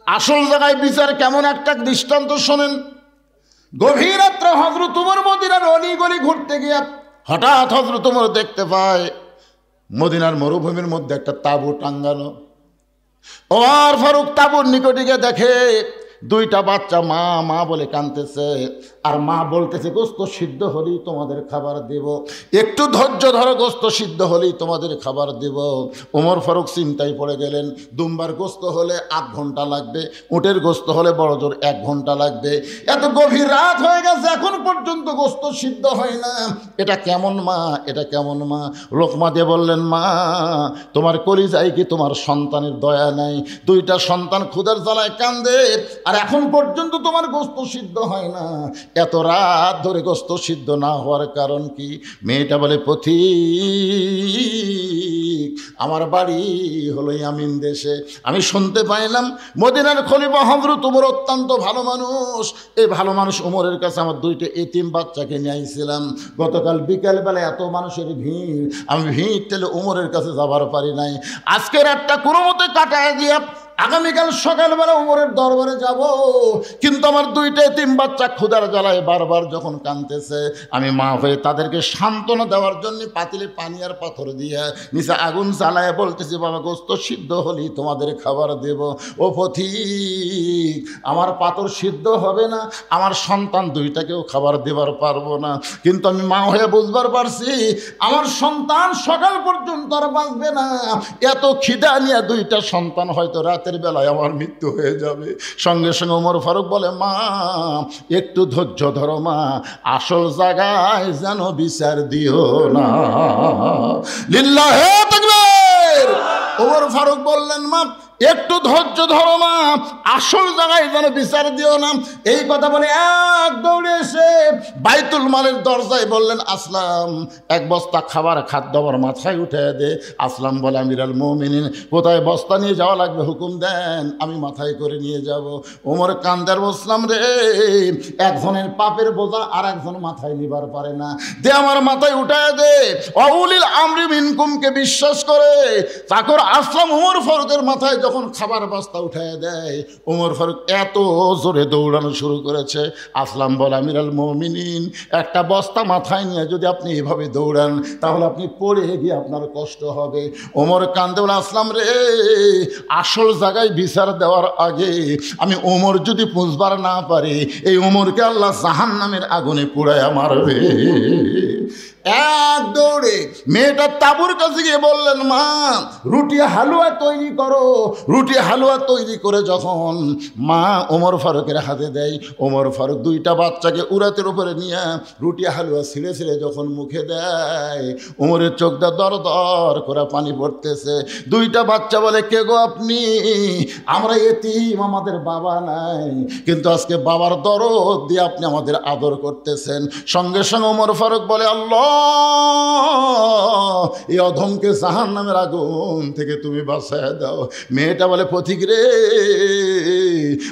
আসল জায়গায় বিচার কেমন একটা দৃষ্টান্ত শোনেন। গভীর রাত্রে হযরত ওমর মদিনার অলিগলি ঘুরতে গিয়ে হঠাৎ হযরত ওমর দেখতে পায় মদিনার মরুভূমির মধ্যে একটা তাঁবু টাঙ্গানো। ওমর ফারুক তাঁবুর নিকটে গিয়ে দেখে দুইটা বাচ্চা মা মা বলে কাঁদতেছে, আর মা বলতেছে গোস্ত সিদ্ধ হলেই তোমাদের খাবার দেব, একটু ধৈর্য ধরো, গোস্ত সিদ্ধ হলেই তোমাদের খাবার দেব। ওমর ফারুক চিন্তায় পড়ে গেলেন, দুম্বার গোস্ত হলে 8 ঘন্টা লাগবে, উটের গোস্ত হলে বড় জোর 1 ঘন্টা লাগবে। এত গভীর রাত হয়ে গেছে, এখন পর্যন্ত গোস্ত সিদ্ধ হয় না। এটা কেমন মা, এটা কেমন মা? লোকমা দিয়ে বললেন, মা তোমার কলিজায় কি তোমার সন্তানের দয়া নাই? দুইটা সন্তান ক্ষুধার জ্বালায় কান্দে, আর এখন পর্যন্ত তোমার গোস্ত সিদ্ধ হয় না। এত রাত ধরে গোস্ত সিদ্ধ না হওয়ার কারণ কি? মেয়েটা বলে, পথিক আমার বাড়ি হলো ইয়ামিন দেশে, আমি শুনতে পাইলাম মদিনার খলিফা হযরত ওমর অত্যন্ত ভালো মানুষ। এই ভালো মানুষ ওমরের কাছে আমার 2টা এতিম বাচ্চাকে নিয়ে আইছিলাম। গতকাল বিকালবেলা এত মানুষের ভিড়, আমি ভিড় ঠেলে ওমরের কাছে যাবার পারি নাই। আজকের একটা কোনো মতে কাটায় দিয়ে আগামীকাল সকালবেলা ওমরের দরবারে যাব, কিন্তু আমার 2টা এতিম বাচ্চা ক্ষুধার জ্বালায় বারবার যখন কাঁদতেছে, আমি মা হয়ে তাদেরকে সান্ত্বনা দেওয়ার জন্য পাতিলে পানি আর পাথর দিয়ে নিচে আগুন জ্বালায় বলতেছি, বাবা গোস্ত সিদ্ধ হলেই তোমাদের খাবার দেব। ও পথিক আমার পাথর সিদ্ধ হবে না, আমার সন্তান 2টাকেও খাবার দেবার পারবো না, কিন্তু আমি মা হয়ে বুঝবার পারছি আমার সন্তান সকাল পর্যন্ত আর বাঁচবে না। এত খিদা নিয়ে 2টা সন্তান হয়তো রাতের বেলায় আমার মৃত্যু হয়ে যাবে। সঙ্গে সঙ্গে ওমর ফারুক বলে, মা একটু ধৈর্য ধরো মা, আসল জায়গায় যেন বিচার দিও না। লিল্লাহে তাকবীর। ওমর ফারুক বললেন, মা একটু ধৈর্য ধরো মা, আসল জায়গায় যেন বিচার দিও না। এই কথা বলে এক দৌড়ে এসে বাইতুল মালের দরজায় বললেন, আসলাম 1 বস্তা খাবার খাদ্য আমার মাথায় উঠে দে। আসলাম বলে, আমিরুল মুমিনিন কোথায় বস্তা নিয়ে যাওয়া লাগবে হুকুম দেন, আমি মাথায় করে নিয়ে যাব। ওমর কান্দার বসলাম, রে একজনের পাপের বোঝা আর একজন মাথায় নিবার পারে না, দে আমার মাথায় উঠায় দে। অউলিল আমরি মিনকুমকে বিশ্বাস করে চাকর আসলাম ওমর ফারুকের মাথায় যখন খাবার বস্তা উঠায় দেয়, ওমর ফারুক এত জোরে দৌড়ানো শুরু করেছে। আসলাম বলে, আমিরুল মুমিনিন একটা বস্তা মাথায় নিয়ে যদি আপনি এভাবে দৌড়ান তাহলে আপনি পড়ে গিয়ে আপনার কষ্ট হবে। ওমর কান্দে বলে, আসলাম রে আসল জায়গায় বিচার দেওয়ার আগে আমি ওমর যদি বুঝবার না পারি, এই ওমরকে আল্লাহ জাহান্নামের আগুনে পুড়ায় মারবে। এক দৌড়ে মেয়েটা তাঁবুর কাছে গিয়ে বললেন, মা রুটি হালুয়া তৈরি করো। রুটি হালুয়া তৈরি করে যখন মা ওমর ফারুকের হাতে দেয়, ওমর ফারুক 2টা বাচ্চাকে উরাতের উপরে নিয়ে রুটি হালুয়া ছিঁড়ে ছিঁড়ে যখন মুখে দেয়, ওমরের চোখটা দর দর করে পানি পড়তেছে। 2টা বাচ্চা বলে, কে গো আপনি? আমরা এতিম, আমাদের বাবা নাই, কিন্তু আজকে বাবার দরদ দিয়ে আপনি আমাদের আদর করতেছেন। সঙ্গে সঙ্গে ওমর ফারুক বলে, আল্লাহ এই অধমকে জাহান্নামের আগুন থেকে তুমি বাঁচায় দাও। মেয়েটা বলে, পথিক রে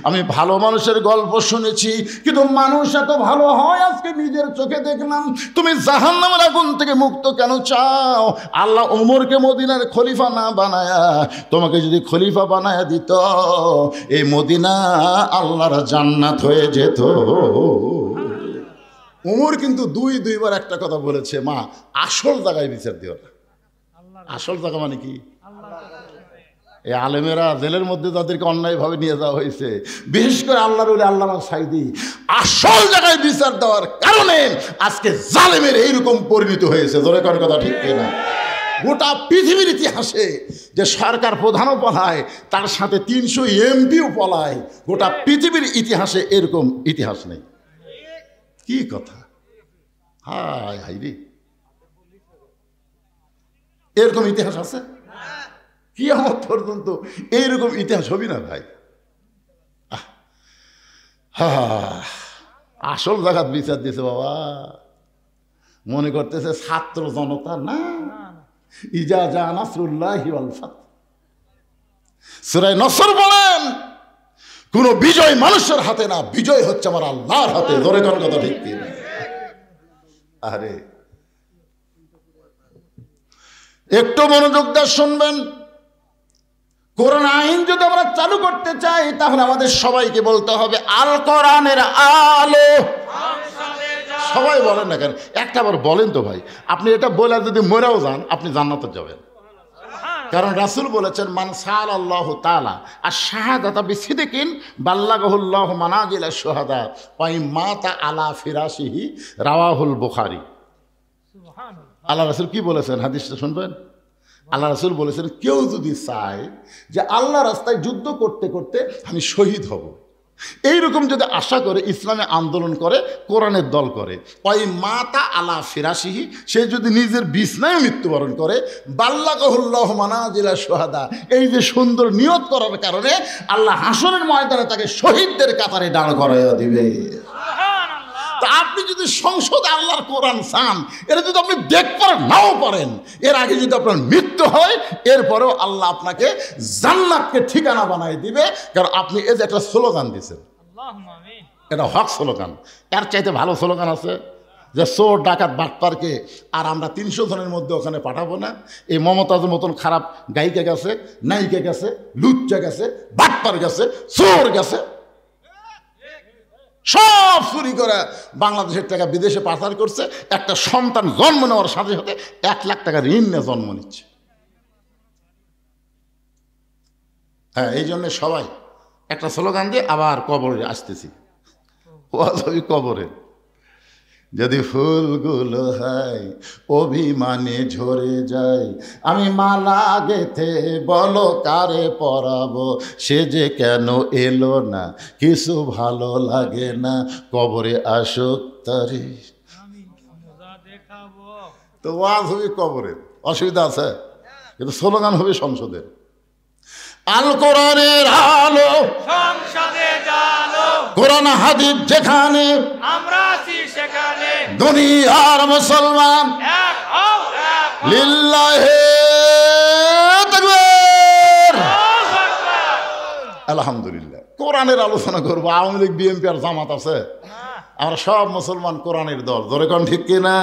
আমি ভালো মানুষের গল্প শুনেছি, কিন্তু মানুষ এত ভালো হয় আজকে নিজের চোখে দেখলাম। তুমি জাহান্নামের আগুন থেকে মুক্ত কেন চাও? আল্লাহ ওমরকে মদিনার খলিফা না বানায়া তোমাকে যদি খলিফা বানায়া দিত, এই মদিনা আল্লাহর জান্নাত হয়ে যেত। ওমর কিন্তু 2বার একটা কথা বলেছে, মা আসল জায়গায় বিচার দিও না। আসল জায়গা মানে কি? এই আলেমেরা জেলের মধ্যে যাদেরকে অন্যায়ভাবে নিয়ে যাওয়া হয়েছে, বিশেষ করে আল্লাহর ওলি আল্লামা সাঈদী, আসল জায়গায় বিচার দেওয়ার কারণে আজকে জালেমের এইরকম পরিণত হয়েছে। জোরে কোন কথা ঠিক কিনা? গোটা পৃথিবীর ইতিহাসে যে সরকার প্রধানও পলায়, তার সাথে 300 এমপিও পলায়, গোটা পৃথিবীর ইতিহাসে এরকম ইতিহাস নেই। কি কথা! হায় হায় রে, এরকম ইতিহাস আছে? কিয়ামত পর্যন্ত এইরকম ইতিহাস হবি না ভাই। আসল জায়গা বিচার দিয়েছে বাবা। মনে করতেছে ছাত্র জনতা না, ইজা জা নাসরুল্লাহি ওয়াল ফাত। সূরা নসর বলেন, কোন বিজয় মানুষের হাতে না, বিজয় হচ্ছে আমার আল্লাহর হাতে। ধরে কোন কথা ঠিক কিনা? আরে একটু মনোযোগ দিয়ে শুনবেন। কোরআন আইন যদি আমরা চালু করতে চাই তাহলে আমাদের সবাইকে বলতে হবে আল কোরআনের আলো। সবাই বলেন না কেন, একটা বার বলেন তো ভাই। আপনি এটা বলে যদি মরেও যান আপনি জান্নাতে যাবেন, কারণ রাসূল বলেছেন মান সাআলাল্লাহু তাআলা আশ-শাহাদাতা বিসিদকিন বাল্লাগাহুল্লাহু মানাজিলা শুহাদা ওয়া মাতা আলা ফিরাশিহি রাওয়াহুল বুখারী। আল্লাহ রাসূল কি বলেছেন হাদিসটা শুনবেন। আল্লাহ রাসূল বলেছেন কেউ যদি চায় যে আল্লাহ রাস্তায় যুদ্ধ করতে করতে আমি শহীদ হব, এইরকম যদি আশা করে ইসলামে আন্দোলন করে, কোরআনের দল করে, ওই মাতা আলা ফিরাশিহি, সে যদি নিজের বিছনায় মৃত্যুবরণ করে, বাল্লাগাহুল্লাহু মানাজিলা শুহাদা, এই যে সুন্দর নিয়ত করার কারণে আল্লাহ হাসরের ময়দানে তাকে শহীদদের কাতারে দাঁড় করাইয়া দিবে। তা আপনি যদি সংসদে আল্লাহর কোরআন চান, এটা যদি আপনি দেখতে পারেন নাও পারেন, এর আগে যদি আপনার মৃত্যু হয়, এরপরেও আল্লাহ আপনাকে জান্নাতকে ঠিকানা বানাই দিবে। কারণ আপনি এই যে একটা স্লোগান দিয়েছেন, এটা হক স্লোগান। এর চাইতে ভালো স্লোগান আছে যে চোর ডাকাত বাটপারকে আর আমরা 300 জনের মধ্যে ওখানে পাঠাবো না। এই মমতাজের মতন খারাপ গায়িকা গেছে, নায়িকা গেছে, লুচ্চা গেছে, বাটপার গেছে, চোর গেছে, সব চুরি করে বাংলাদেশের টাকা বিদেশে পাচার করছে। একটা সন্তান জন্ম নেওয়ার সাথে সাথে 1 লাখ টাকা ঋণ নিয়ে জন্ম নিচ্ছে। হ্যাঁ, এই জন্যে সবাই একটা স্লোগান দিয়ে আবার কবরে আসতেছি। কবরে যদি ফুলগুলো হয় অভিমানে ঝরে যায়, আমি মালা গেথে বলো কারে পরাবো, সে যে কেন এলো না, কিছু ভালো লাগে না, কবরে আসুক তারে। তো ওয়াজ হবে কবরের, অসুবিধা আছে, কিন্তু স্লোগান হবে সংসদের। আল কোরআনের আলো সংসদে জালো, কোরআন হাদিস যেখানে আমরা আছি সেখানে, দুনিয়ার মুসলমান এক হও এক হও, লিল্লাহি তাকবীর, আল্লাহু আকবার। আলহামদুলিল্লাহ, কোরআনের আলোচনা করবো। আওয়ামী লীগ, বিএনপি আর জামাত আছে, আমরা সব মুসলমান কোরআনের দল। ধরে কোন ঠিক কিনা?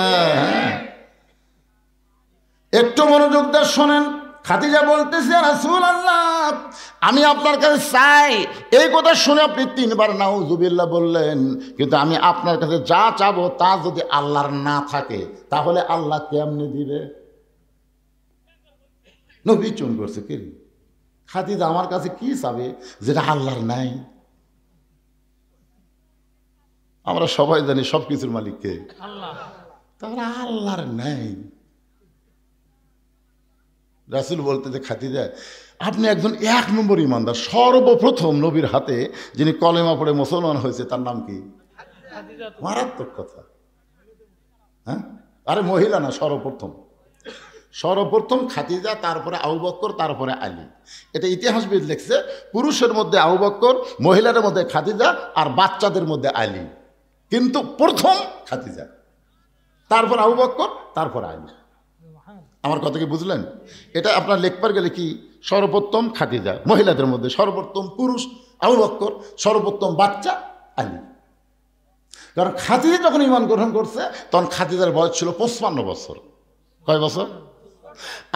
একটু মনোযোগ দিয়ে শোনেন। খাদিজা বলতেছে রাসূলুল্লাহ, আমি আপনার কাছে চাই। এই কথা শুনে আপনি 3 বার নাউজুবিল্লাহ বললেন, কিন্তু আমি আপনার কাছে যা চাবো তা যদি আল্লাহর না থাকে তাহলে আল্লাহ কেমনে দিবে? নবী চুন করছে কি খাদিজা, আমার কাছে কি চাবে যেটা আল্লাহর নাই? আমরা সবাই জানি সব কিছুর মালিক কে? আল্লাহ। তাহলে আল্লাহর নাই। রাসূল বলতে যে খাদিজা, আপনি একজন 1 নম্বর ইমানদার। সর্বপ্রথম নবীর হাতে যিনি কলেমা পড়ে মুসলমান হয়েছে তার নাম কি? মারাত্মক কথা। হ্যাঁ, আরে মহিলা না, সর্বপ্রথম খাদিজা, তারপরে আবু বকর, তারপরে আলী। এটা ইতিহাসবিদ লিখছে। পুরুষের মধ্যে আবু বকর, মহিলাদের মধ্যে খাদিজা, আর বাচ্চাদের মধ্যে আলী, কিন্তু প্রথম খাদিজা, তারপর আবু বকর, তারপর আলী। আমার কথা কি বুঝলেন? এটা আপনার লেখবার গেলে কি, সর্বোত্তম খাদিজা, মহিলাদের মধ্যে সর্বোত্তম পুরুষ আবু বকর, সর্বোত্তম বাচ্চা আলী। কারণ খাদিজা যখন ঈমান গ্রহণ করছে তখন খাদিজার বয়স ছিল 55 বছর। কয় বছর?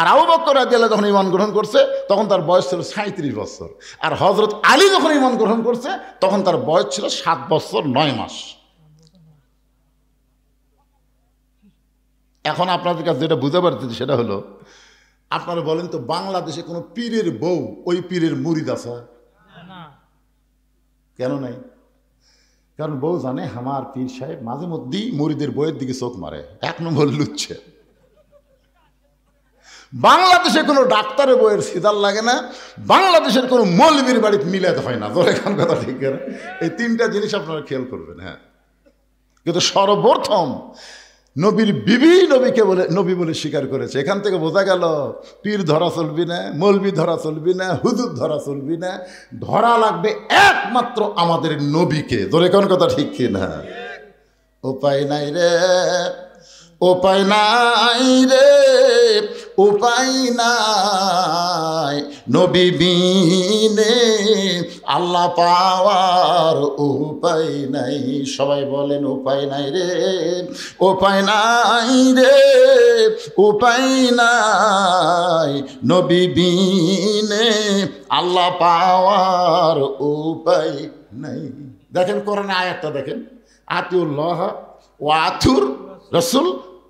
আর আবু বকর রাদিয়াল্লাহু যখন ঈমান গ্রহণ করছে তখন তার বয়স ছিল 37 বছর। আর হযরত আলী যখন ঈমান গ্রহণ করছে তখন তার বয়স ছিল 7 বছর 9 মাস। এখন আপনাদের কাছে যেটা বুঝতে পারতেছি সেটা হলো, আপনারা বলেন তো বাংলাদেশে কোনো পীরের বউ ওই পীরের মুরিদ আছে? কেন নাই? কারণ বউ জানে আমার পীর সাহেব মাঝে মধ্যেই মুরিদের বইয়ের দিকে চোখ মারে, 1 নম্বর লুচ্ছে। বাংলাদেশে কোনো ডাক্তারের বইয়ের সিদার লাগে না, বাংলাদেশের কোনো মৌলবীর বাড়িতে মিলাতে হয় না। ধরে এখন কথা ঠিক আছে, এই 3টা জিনিস আপনারা খেয়াল করবেন। হ্যাঁ, কিন্তু সর্বপ্রথম নবীর বিবি নবীকে বলে নবী বলে স্বীকার করেছে। এখান থেকে বোঝা গেল পীর ধরা চলবি না, মৌলবি ধরা চলবি না, হুজুর ধরা চলবি না, ধরা লাগবে একমাত্র আমাদের নবীকে। ধরে কোন কথা ঠিক কিনা? উপায় নাই রে, উপায় নাই রে, উপায় নাই, নবী বিনে আল্লাহ পাওয়ার উপায় নাই। সবাই বলেন উপায় নাই রে, উপায় নাই রে, উপায় নাই, নবী বিনে আল্লাহ পাওয়ার উপায় নাই। দেখেন কোরআনে আয়াতটা দেখেন, আতিউল্লাহ ও আতুর রসুল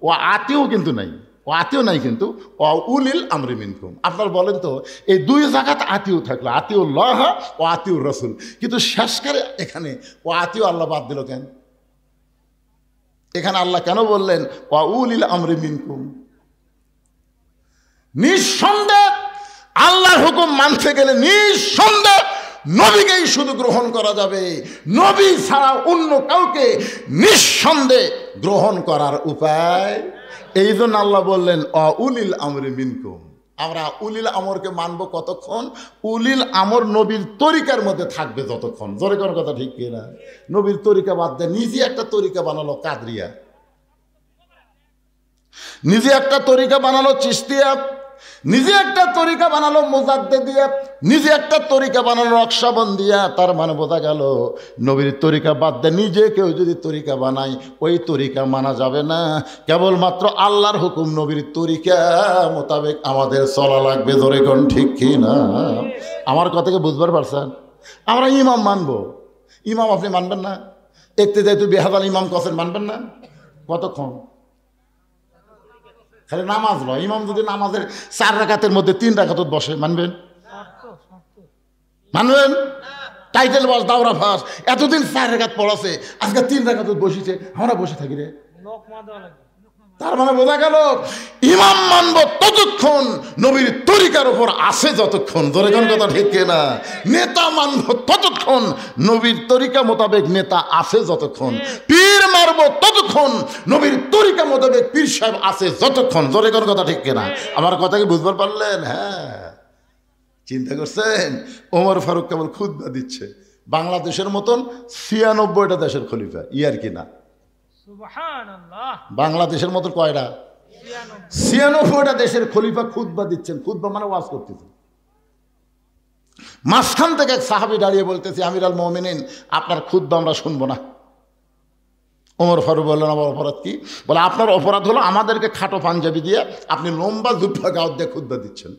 ও আতিও কিন্তু নাই, ও আতিও নাই কিন্তু ও উলিল আমরি মিনকুম। আপনার বলেন তো এই দুই জায়গাতে আতিও থাকলো, আতিউল্লাহ ও আতিউর রসুল, কিন্তু শেষকারে এখানে ও আতিও আল্লাহ বাদ দিল কেন? এখানে আল্লাহ কেন বললেন ও উলিল আমরি মিনকুম? নিঃসন্দেহ আল্লাহর হুকুম মানতে গেলে নিঃসন্দেহ নবীকেই শুধু গ্রহণ করা যাবে, নবী ছাড়া অন্য কাউকে নিঃসন্দেহে গ্রহণ করার উপায়। এই জন্য আল্লাহ বললেন উলিল আমরি মিনকুম। আমরা উলিল আমরকে মানব কতক্ষণ? উলিল আমর নবীর তরিকার মধ্যে থাকবে যতক্ষণ। জোরে কোন কথা ঠিক কিনা? নবীর তরিকা বাদ দেয়, নিজে একটা তরিকা বানালো কাদরিয়া, নিজে একটা তরিকা বানালো চিশতিয়া, নিজে একটা তরিকা বানালো মুজাদ্দিদিয়া, নিজে একটা তরিকা বানালো নকশবন্দিয়া। তার মানে বোঝা গেল নবীর তরিকা বাদ দেয় নিজে কেউ যদি তরিকা বানায় ওই তরিকা মানা যাবে না। কেবলমাত্র আল্লাহর হুকুম নবীর তরিকা মোতাবেক আমাদের চলা লাগবে। ধরে কোন ঠিক কি না? আমার কথাকে বুঝবার পারছেন? আমরা ইমাম মানবো, ইমাম আপনি মানবেন না? একতে যাই তুই বেহাদাল ইমাম কসেন মানবেন না? কতক্ষণ? খালি নামাজ নয়, ইমাম যদি নামাজের 4 রাকাতের মধ্যে 3 রাকাত বসে মানবেন? মানবেন? টাইটেল বাস দাওরা ফাঁস এতদিন 4 রাকাত পড়াছে, আজকে 3 রাকাত বসেছে, আমরা বসে থাকি রে। তার মানে বোঝা গেল ইমাম মানব ততক্ষণ নবীর তরিকার উপর আসে যতক্ষণ। ধরে কোন কথা ঠিক না? নেতা মানব ততক্ষণ নবীর তরিকা মোতাবেক নেতা আসে যতক্ষণ। পীর মারব ততক্ষণ নবীর তরিকা মোতাবেক পীর সাহেব আসে যতক্ষণ। ধরে কোন কথা ঠিক না? আমার কথা কি বুঝবার পারলেন? হ্যাঁ, চিন্তা করছেন? ওমর ফারুক কেবল খুতবা দিচ্ছে, বাংলাদেশের মতন 96টা দেশের খলিফা, ইয়ার কি না? বাংলাদেশের মতো কয়টা? 96টা দেশের খলিফা খুতবা দিচ্ছেন। খুতবা মানে ওয়াজ করতেছেন। মাঝখান থেকে এক সাহাবী দাঁড়িয়ে বলতেছে, আমির আল মুমিনিন আপনার খুতবা আমরা শুনবো না। ওমর ফারুক বললেন আমার অপরাধ কি? বলে আপনার অপরাধ হলো আমাদেরকে খাটো পাঞ্জাবি দিয়ে আপনি লম্বা জুব্বা গাউত দিয়ে খুতবা দিচ্ছেন।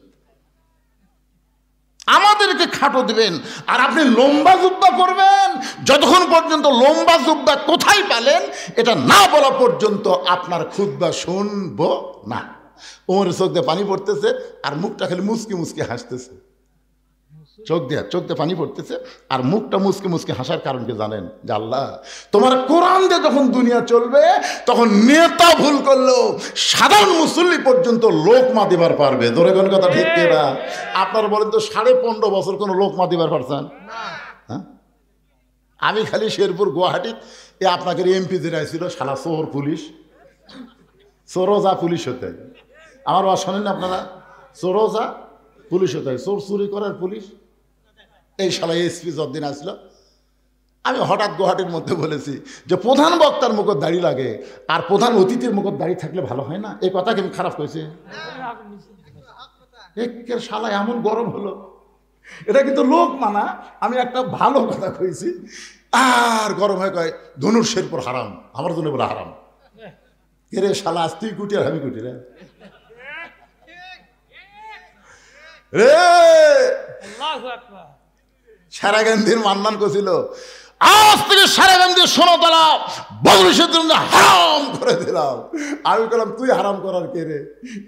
আমাদেরকে খাটো দিবেন আর আপনি লম্বা জুব্বা করবেন। যতক্ষণ পর্যন্ত লম্বা জুব্বা কোথায় পেলেন এটা না বলা পর্যন্ত আপনার খুতবা শুনবো না। ওমর চোখ দিয়ে পানি পড়তেছে আর মুখটা খালি মুচকি মুচকি হাসতেছে। চোখ দিয়ে পানি পড়তেছে আর মুখটা মুচকি মুচকি হাসার কারণ কি জানেন? যে আল্লাহ তোমার কোরআন দিয়ে যখন দুনিয়া চলবে তখন নেতা ভুল করলেও সাধারণ মুসল্লি পর্যন্ত লোকমা দিবার পারবে। ধরে কোন কথা ঠিক কিনা? আপনার বলেন তো 15.5 বছর কোনো লোকমা দিবার পারছেন? হ্যাঁ, আমি খালি শেরপুর গুয়াহাটি এ আপনাকে এমপি যেটা ছিল শালা চোর পুলিশ, চোরজা পুলিশ হতে। আমার বা শোনেন আপনারা? চোরজা পুলিশ হতে, চোর চুরি করার পুলিশ। এই শালা এসপি যতদিন আসলো, আমি হঠাৎ গুয়াহাটির মধ্যে বলেছি যে প্রধান বক্তার মুখত দাড়ি লাগে আর প্রধান অতিথির মুখত দাড়ি থাকলে ভালো হয় না। এই কথা কেমন খারাপ কইছে? একের শালা এমন গরম হলো, এটা কিন্তু লোক মানা। আমি একটা ভালো কথা কইছি আর গরম হয়ে কয় ধনুর শেরপুর হারাম, আমার জন্য বলে হারাম। এরে শালা আজ তুই কুটি আর আমি কুটি রে রে। সারাগান্ধীর মান্নান কছিল আজ থেকে সারাগান্ধীর সোনাতলা বদলিশের জন্য হারাম করে দিলাম। আমি বললাম তুই হারাম করার কে রে?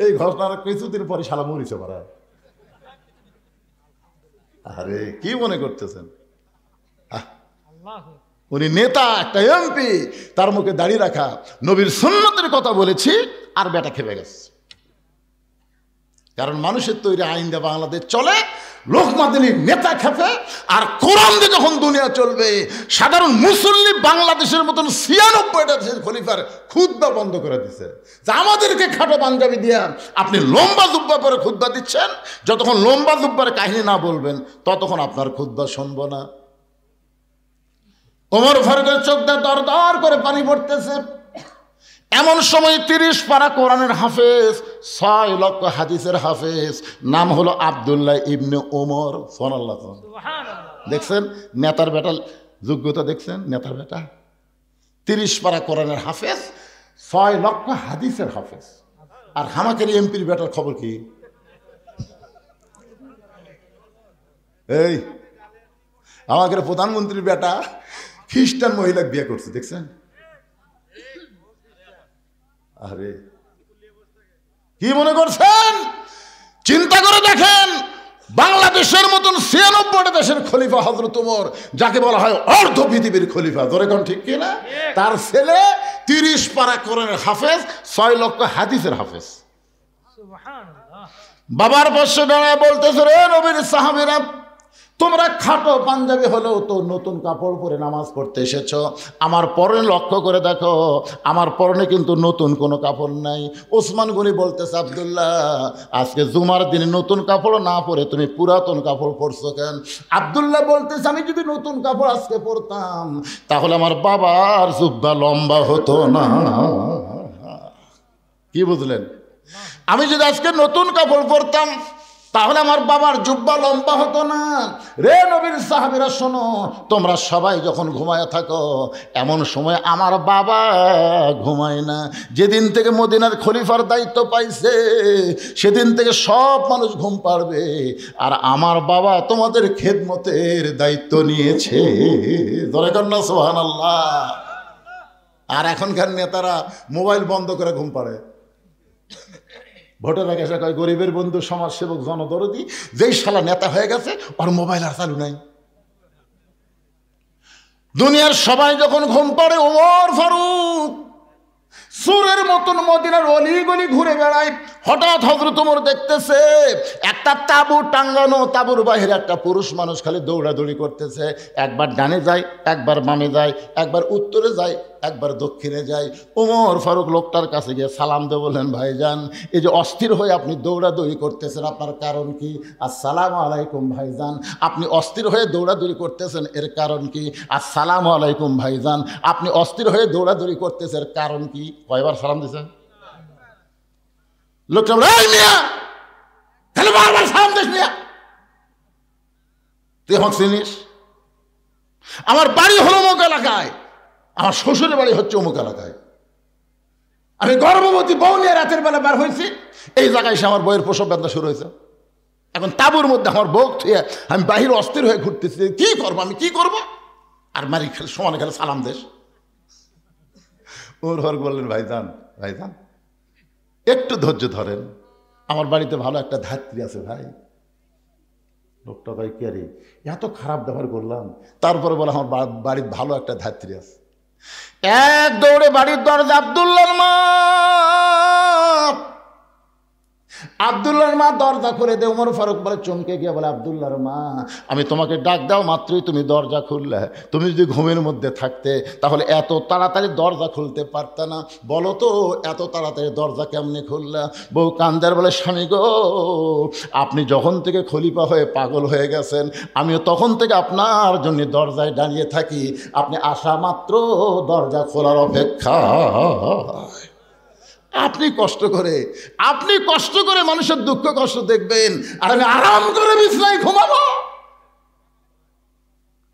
এই ঘটনার কিছুদিন পরে শালা মরিছে মারা। আরে কি মনে করতেছেন? উনি নেতা, একটা এমপি, তার মুখে দাড়ি রাখা, নবীর সুন্নতের কথা বলেছি আর বেটা খেপে গেছে। কারণ মানুষের তৈরি আইন দিয়ে বাংলাদেশ চলে, লোকমাদিনী নেতা খেপে। আর কোরআন দিয়ে যখন দুনিয়া চলবে সাধারণ মুসল্লি বাংলাদেশের মতন 96টা দেশের খলিফার খুতবা বন্ধ করে দিচ্ছে যে আমাদেরকে খাটো পাঞ্জাবি দিয়ে আপনি লম্বা জুব্বা পরে খুতবা দিচ্ছেন। যতক্ষণ লম্বা জুব্বার কাহিনী না বলবেন ততক্ষণ আপনার খুতবা শুনবো না। ওমর ফারুকের চোখ দিয়ে দর দর করে পানি পড়তেছে। এমন সময় 30 পারা কোরআনের হাফেজ, 6 লক্ষ হাদিসের হাফেজ, নাম হলো আব্দুল্লাহ ইবনে ওমর। সুবহানাল্লাহ। দেখছেন নেতার বেটা যোগ্যতা, দেখছেন নেতার বেটা 30 পারা কোরআনের হাফেজ, 6 লক্ষ হাদিসের হাফেজ। আর হামাকের এমপির বেটার খবর কি? এই আমাদের প্রধানমন্ত্রীর বেটা খ্রিস্টান মহিলা বিয়ে করছে, দেখছেন? আরে কি মনে করছেন? চিন্তা করে দেখেন, বাংলাদেশের মতন 96টা দেশের খলিফা হযরত ওমর, যাকে বলা হয় অর্ধ পৃথিবীর খলিফা, ধরে কোন ঠিক কিনা? তার ছেলে 30 পারা কোরআনের হাফেজ, 6 লক্ষ হাদিসের হাফেজ। বাবার পাশে দাঁড়ায় বলতেছে, রে নবীর সাহাবীরা, তোমরা খাটো পাঞ্জাবি হলেও তো নতুন কাপড় পরে নামাজ পড়তে এসেছো। আমার পরনে লক্ষ্য করে দেখো, আমার পরনে কিন্তু নতুন কোনো কাপড় নাই। ওসমান গনি বলতেছে, আব্দুল্লাহ, আজকে জুমার দিনে নতুন কাপড় না পরে তুমি পুরাতন কাপড় পরছো কেন? আব্দুল্লাহ বলতেছে, আমি যদি নতুন কাপড় আজকে পরতাম তাহলে আমার বাবার জুব্বা লম্বা হতো না। কি বুঝলেন? আমি যদি আজকে নতুন কাপড় পরতাম তাহলে আমার বাবার জুব্বা লম্বা হতো না। রে নবীর সাহাবীরা শোনো, তোমরা সবাই যখন ঘুমায় থাকো, এমন সময় আমার বাবা ঘুমায় না। যেদিন থেকে মদিনার খলিফার দায়িত্ব পাইছে সেদিন থেকে সব মানুষ ঘুম পাড়বে, আর আমার বাবা তোমাদের খেদমতের দায়িত্ব নিয়েছে। ধরে কর না সুবহানাল্লাহ। আর এখনকার নেতারা মোবাইল বন্ধ করে ঘুম পাড়ে। ভোটের আগে এসে কয় গরিবের বন্ধু, সমাজসেবক, জনদরদি। যেই শালা নেতা হয়ে গেছে ওর মোবাইল আর চালু নাই। দুনিয়ার সবাই যখন ঘুম পাড়ে, ওমর ফারুক সুরের মতন মদিনার অলি গলি ঘুরে বেড়ায়। হঠাৎ হযরত ওমর দেখতেছে একটা তাঁবু টাঙ্গানো, তাঁবুর বাইরে একটা পুরুষ মানুষ খালি দৌড়াদৌড়ি করতেছে। একবার ডানে যায়, একবার বামে যায়, একবার উত্তরে যায়, একবার দক্ষিণে যায়। ওমর ফারুক লোকটার কাছে গিয়ে সালাম দিয়ে বললেন, ভাইজান, এই যে অস্থির হয়ে আপনি দৌড়াদৌড়ি করতেছেন, আপনার কারণ কি? আসসালামু আলাইকুম ভাইজান। আপনি অস্থির হয়ে দৌড়াদৌড়ি করতেছেন, এর কারণ কি? আসসালামু আলাইকুম ভাইজান। আপনি অস্থির হয়ে দৌড়াদৌড়ি করতেছেন, এর কারণ কি? কয়বার সালাম দিছে লোকটা? এই মিয়া, তাহলে বারবার সালাম দিস মিয়া, তুই আমাকে চিনিস? আমার বাড়ি হলো অমুক এলাকায়, আমার শ্বশুরের বাড়ি হচ্ছে অমুক এলাকায়। আমি গর্ভবতী বউ নিয়ে রাতের বেলা বার হয়েছি, এই জায়গায় এসে আমার বউয়ের প্রসব বেদনা শুরু হয়েছে। এখন তাঁবুর মধ্যে আমার বউ থুয়ে আমি বাহির অস্থির হয়ে ঘুরতেছি, কি করবো, আমি কি করবো? আর মারি খেলে সমানে খেলে সালাম দেশ। ওর হর বললেন, ভাইজান, ভাইজান একটু ধৈর্য ধরেন, আমার বাড়িতে ভালো একটা ধাত্রী আছে ভাই। লোকটা ভাই কে রে, এত খারাপ ব্যবহার করলাম, তারপরে বলে আমার বাড়ির ভালো একটা ধাত্রী আছে। এক দৌড়ে বাড়ির দরজা, আব্দুল্লাহর মা, আব্দুল্লাহর মা দরজা খুলে দে। ওমর ফারুক বলে, চমকে গিয়ে বলে, আব্দুল্লাহর মা, আমি তোমাকে ডাক দাও মাত্রই তুমি দরজা খুললে। তুমি যদি ঘুমের মধ্যে থাকতে তাহলে এত তাড়াতাড়ি দরজা খুলতে পারতে না। বলো তো এত তাড়াতাড়ি দরজা কেমনে খুললা? বউ কান্দার বলে, স্বামী গো, আপনি যখন থেকে খলিফা হয়ে পাগল হয়ে গেছেন, আমিও তখন থেকে আপনার জন্য দরজায় দাঁড়িয়ে থাকি। আপনি আসা মাত্র দরজা খোলার অপেক্ষা। আপনি কষ্ট করে মানুষের দুঃখ কষ্ট দেখবেন, আর আমি আরাম করে বিছানায় ঘুমাবো।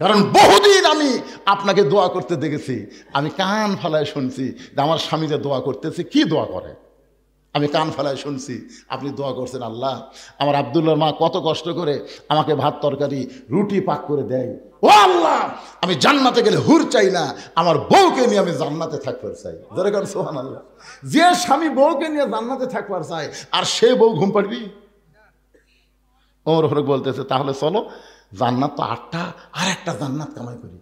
কারণ বহুদিন আমি আপনাকে দোয়া করতে দেখেছি, আমি কান ফালায় শুনছি যে আমার স্বামী যে দোয়া করতেছে, কি দোয়া করে, আমি কান ফালায় শুনছি আপনি দোয়া করছেন, আল্লাহ আমার আব্দুল্লাহর মা কত কষ্ট করে আমাকে ভাত তরকারি রুটি পাক করে দেয়। ও আল্লাহ, আমি জান্নাতে গেলে হুর চাই না, আমার বউকে নিয়ে আমি জান্নাতে থাকবার চাই। যেরকম সুবহানাল্লাহ, যে স্বামী বউকে নিয়ে জান্নাতে থাকবার চাই, আর সে বউ ঘুম পাড়বি? ওমর ফারুক বলতেছে, তাহলে চলো, জান্নাত তো 8টা, আর একটা জান্নাত কামাই করি।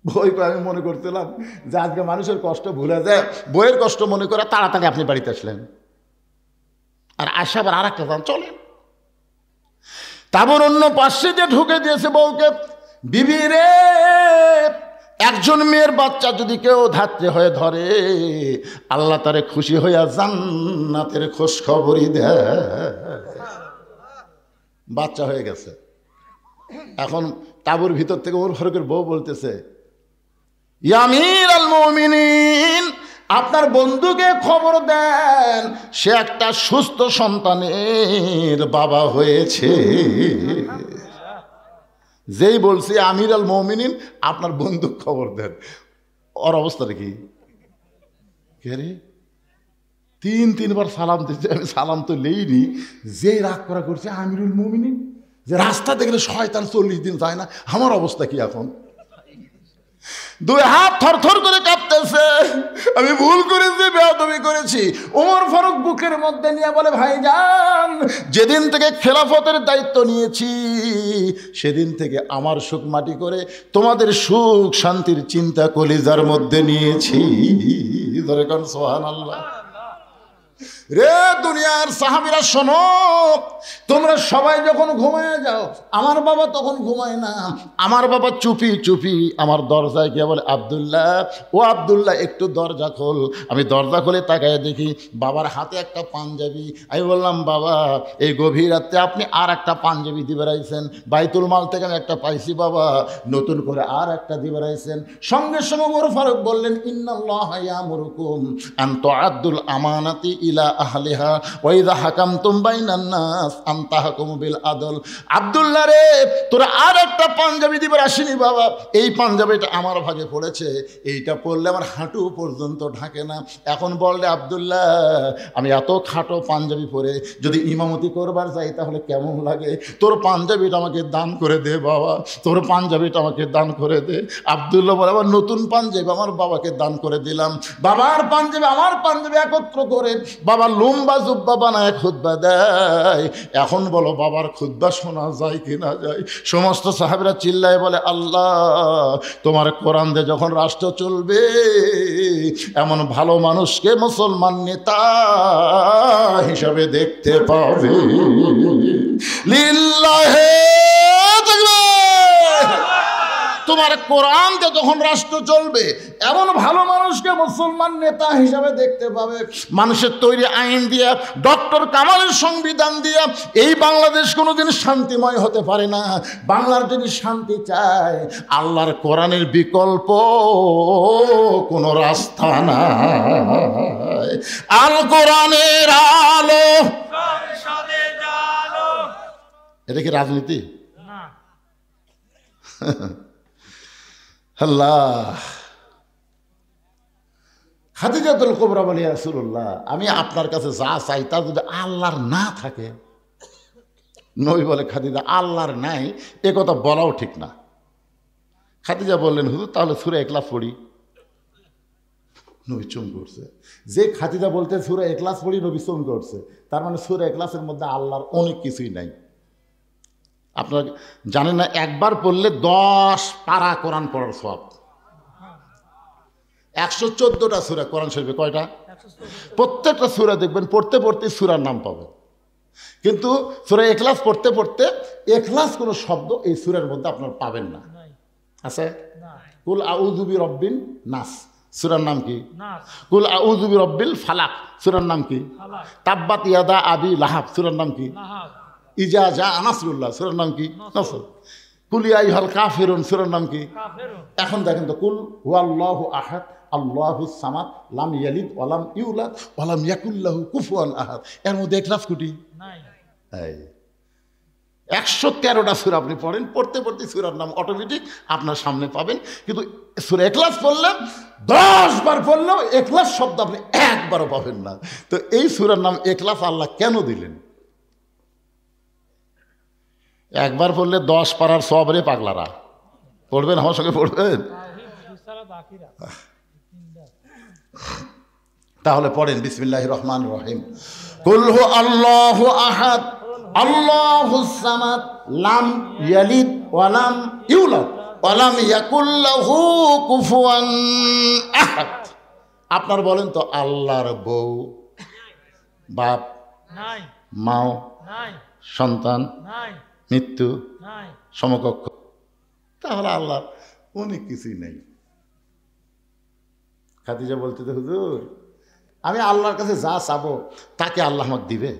বই আমি মনে করছিলাম যে আজকে মানুষের কষ্ট ভুলে যায়, বইয়ের কষ্ট মনে করে তাড়াতাড়ি আপনি বাড়িতে আসলেন, আর আসা আবার আর একটা দাম চলেন। তারপর অন্য পাশে দিয়ে ঢুকে দিয়েছে বউকে, বিবি রে, একজন মেয়ের বাচ্চা যদি কেউ ধাত্রী হয়ে ধরে, আল্লাহ তারে খুশি হইয়া জান্নাতের খোঁজ খবরই দেয়। বাচ্চা হয়ে গেছে। এখন তাঁবুর ভিতর থেকে ওমর ফারুকের বউ বলতেছে, ইয়া আমিরুল মুমিনিন, আপনার বন্ধুকে খবর দেন সে একটা সুস্থ সন্তানের বাবা হয়েছে। যেই বলছি আমির আল মুমিনিন, আপনার বন্ধুকে খবর দেন ওর অবস্থাটা কি? কে রে, তিনবার সালাম দিচ্ছে, আমি সালাম তো লেইনি। যে রাগ করা করছে আমিরুল মুমিনিন, যে রাস্তা দেখলে শয়তান 40 দিন যায় না, আমার অবস্থা কি এখন? দুই হাত থরথর করে কাঁপতেছে, আমি ভুল করেছি, বেয়াদবি করেছি। ওমর ফারুক বুকের মধ্যে নিয়ে বলে, ভাইজান, যেদিন থেকে খেলাফতের দায়িত্ব নিয়েছি সেদিন থেকে আমার সুখ মাটি করে তোমাদের সুখ শান্তির চিন্তা কলিজার মধ্যে নিয়েছি। ধরে কোন সুবহানাল্লাহ। রে দুনিয়ার সাহাবীরা শোনো, তোমরা সবাই যখন ঘুমায় যাও, আমার বাবা তখন ঘুমায় না। আমার বাবা চুপি চুপি আমার দরজায় গিয়ে বলে, আব্দুল্লাহ, ও আব্দুল্লাহ, একটু দরজা খোল। আমি দরজা খুলে তাকায় দেখি বাবার হাতে একটা পাঞ্জাবি। আমি বললাম, বাবা, এই গভীর রাতে আপনি আর একটা পাঞ্জাবি দিয়ে বেড়াইছেন, বাইতুল মাল থেকে আমি একটা পাইছি বাবা, নতুন করে আর একটা দিয়ে বেড়াইছেন। সঙ্গে সঙ্গে ওমর ফারুক বললেন, ইন্নাল্লাহা ইয়ামুরুকুম আন তুআদ্দুল আমানাতি ইলা আহলিহা ওয়া ইযা হাকামতুম বাইনান নাস আন তাহকুমু বিল আদল। আব্দুল্লাহ রে, তোরা আর একটা পাঞ্জাবি দিবার আসিনি বাবা, এই পাঞ্জাবিটা আমার ভাগে পড়েছে, এইটা পরলে আমার হাঁটু পর্যন্ত ঢাকে না। এখন বললে, আব্দুল্লাহ, আমি এত খাটো পাঞ্জাবি পরে যদি ইমামতি করবার যাই তাহলে কেমন লাগে? তোর পাঞ্জাবিটা আমাকে দান করে দে বাবা, তোর পাঞ্জাবিটা আমাকে দান করে দে। আব্দুল্লাহ বলে, আবার নতুন পাঞ্জাবি আমার বাবাকে দান করে দিলাম। বাবার পাঞ্জাবি আমার পাঞ্জাবি একত্র করে বাবা লম্বা জুব্বা বানায় খুতবা দেয়। এখন বলো, বাবার খুতবা শোনা যায় কি না যায়? সমস্ত সাহাবীরা চিল্লায় বলে, আল্লাহ, তোমার কোরআন দিয়ে যখন রাষ্ট্র চলবে, এমন ভালো মানুষকে মুসলমান নেতা হিসাবে দেখতে পাবে। লিল্লাহে তাকবীর। তোমার কোরআন দিয়ে যখন রাষ্ট্র চলবে, এমন ভালো মানুষকে মুসলমান নেতা হিসাবে দেখতে পাবে। মানুষের তৈরি আইন দিয়া, ডক্টর কামালের সংবিধান দিয়া এই বাংলাদেশ কোনোদিন শান্তিময় হতে পারে না। বাংলার যদি শান্তি চায়, আল্লাহর কোরআনের বিকল্প কোনো রাস্তা নাই। আল কোরআনের আলো। এটা কি রাজনীতি? আল্লাহ। খাদিজাতুল কুবরা বলে, ইয়া রাসূলুল্লাহ, আমি আপনার কাছে যা চাই তা যদি আল্লাহর না থাকে। নবী বলে, খাদিজা, আল্লাহর নাই এ কথা বলাও ঠিক না। খাদিজা বললেন, হুজুর, তাহলে সূরা ইখলাস পড়ি। নবী চুম করছে। যে খাদিজা বলতে সূরা ইখলাস পড়ি, নবী চুম করছে, তার মানে সূরা ইখলাসের মধ্যে আল্লাহর অনেক কিছুই নাই। আপনারা জানেন না, একবার পড়লে 10 পারা কোরআন পড়ার সওয়াব। 114টা সূরা কোরআন শরীফে, কয়টা? প্রত্যেকটা সূরা দেখবেন পড়তে পড়তে সূরার নাম পাবেন। কিন্তু সূরা ইখলাস পড়তে পড়তে ইখলাস কোনো শব্দ এই সূরার মধ্যে আপনারা পাবেন না। আছে? কুল আউযু বিরাব্বিন নাস, সূরার নাম কি? কুল আউযু বিরাব্বিল ফালাক, সূরার নাম কি? তাব্বাত ইয়াদা আবি লাহাব, সূরার নাম কি? ইজা জা নাসরুল্লাহ, সূরার নাম কি? নাসর। কুল ইয়া আইয়ুহাল কাফিরুন, সূরার নাম কি? এখন দেখেন তো, কুল হুয়াল্লাহু আহাদ আল্লাহুস সামাদ লাম ইয়ালিদ ওয়া লাম ইউলাদ ওয়া লাম ইয়াকুল লাহু কুফুয়ান আহাদ, এর মধ্যে ইখলাস কোটি নাই। 113টা সূরা আপনি পড়েন, পড়তে পড়তে সূরার নাম অটোমেটিক আপনার সামনে পাবেন। কিন্তু সূরা ইখলাস পড়লে 10 বার পড়লেও ইখলাস শব্দ আপনি একবারও পাবেন না। তো এই সূরার নাম ইখলাস আল্লাহ কেন দিলেন? একবার পড়লে 10 পারার সওয়াবরে পাগলারা। পড়বেন, আমার সঙ্গে পড়বেন? তাহলে পড়েন, বিসমিল্লাহির রহমানির রহিম। কুল হু আল্লাহু আহাদ আল্লাহুস সামাদ লাম ইয়ালিদ ওয়া লাম ইউলাদ ওয়া লাম ইয়াকুল লাহু কুফুয়ান আহাদ। আপনার বলেন তো, আল্লাহর বউ, বাপ নাই, মাও নাই, সন্তান নাই, মৃত্যু নাই, সমকক্ষ, তাহলে আল্লাহ অনেক কিছুই নেই। খাদিজা বলতে, তো হুজুর, আমি আল্লাহর কাছে যা চাবো তাকে আল্লাহ আমাকে দিবে।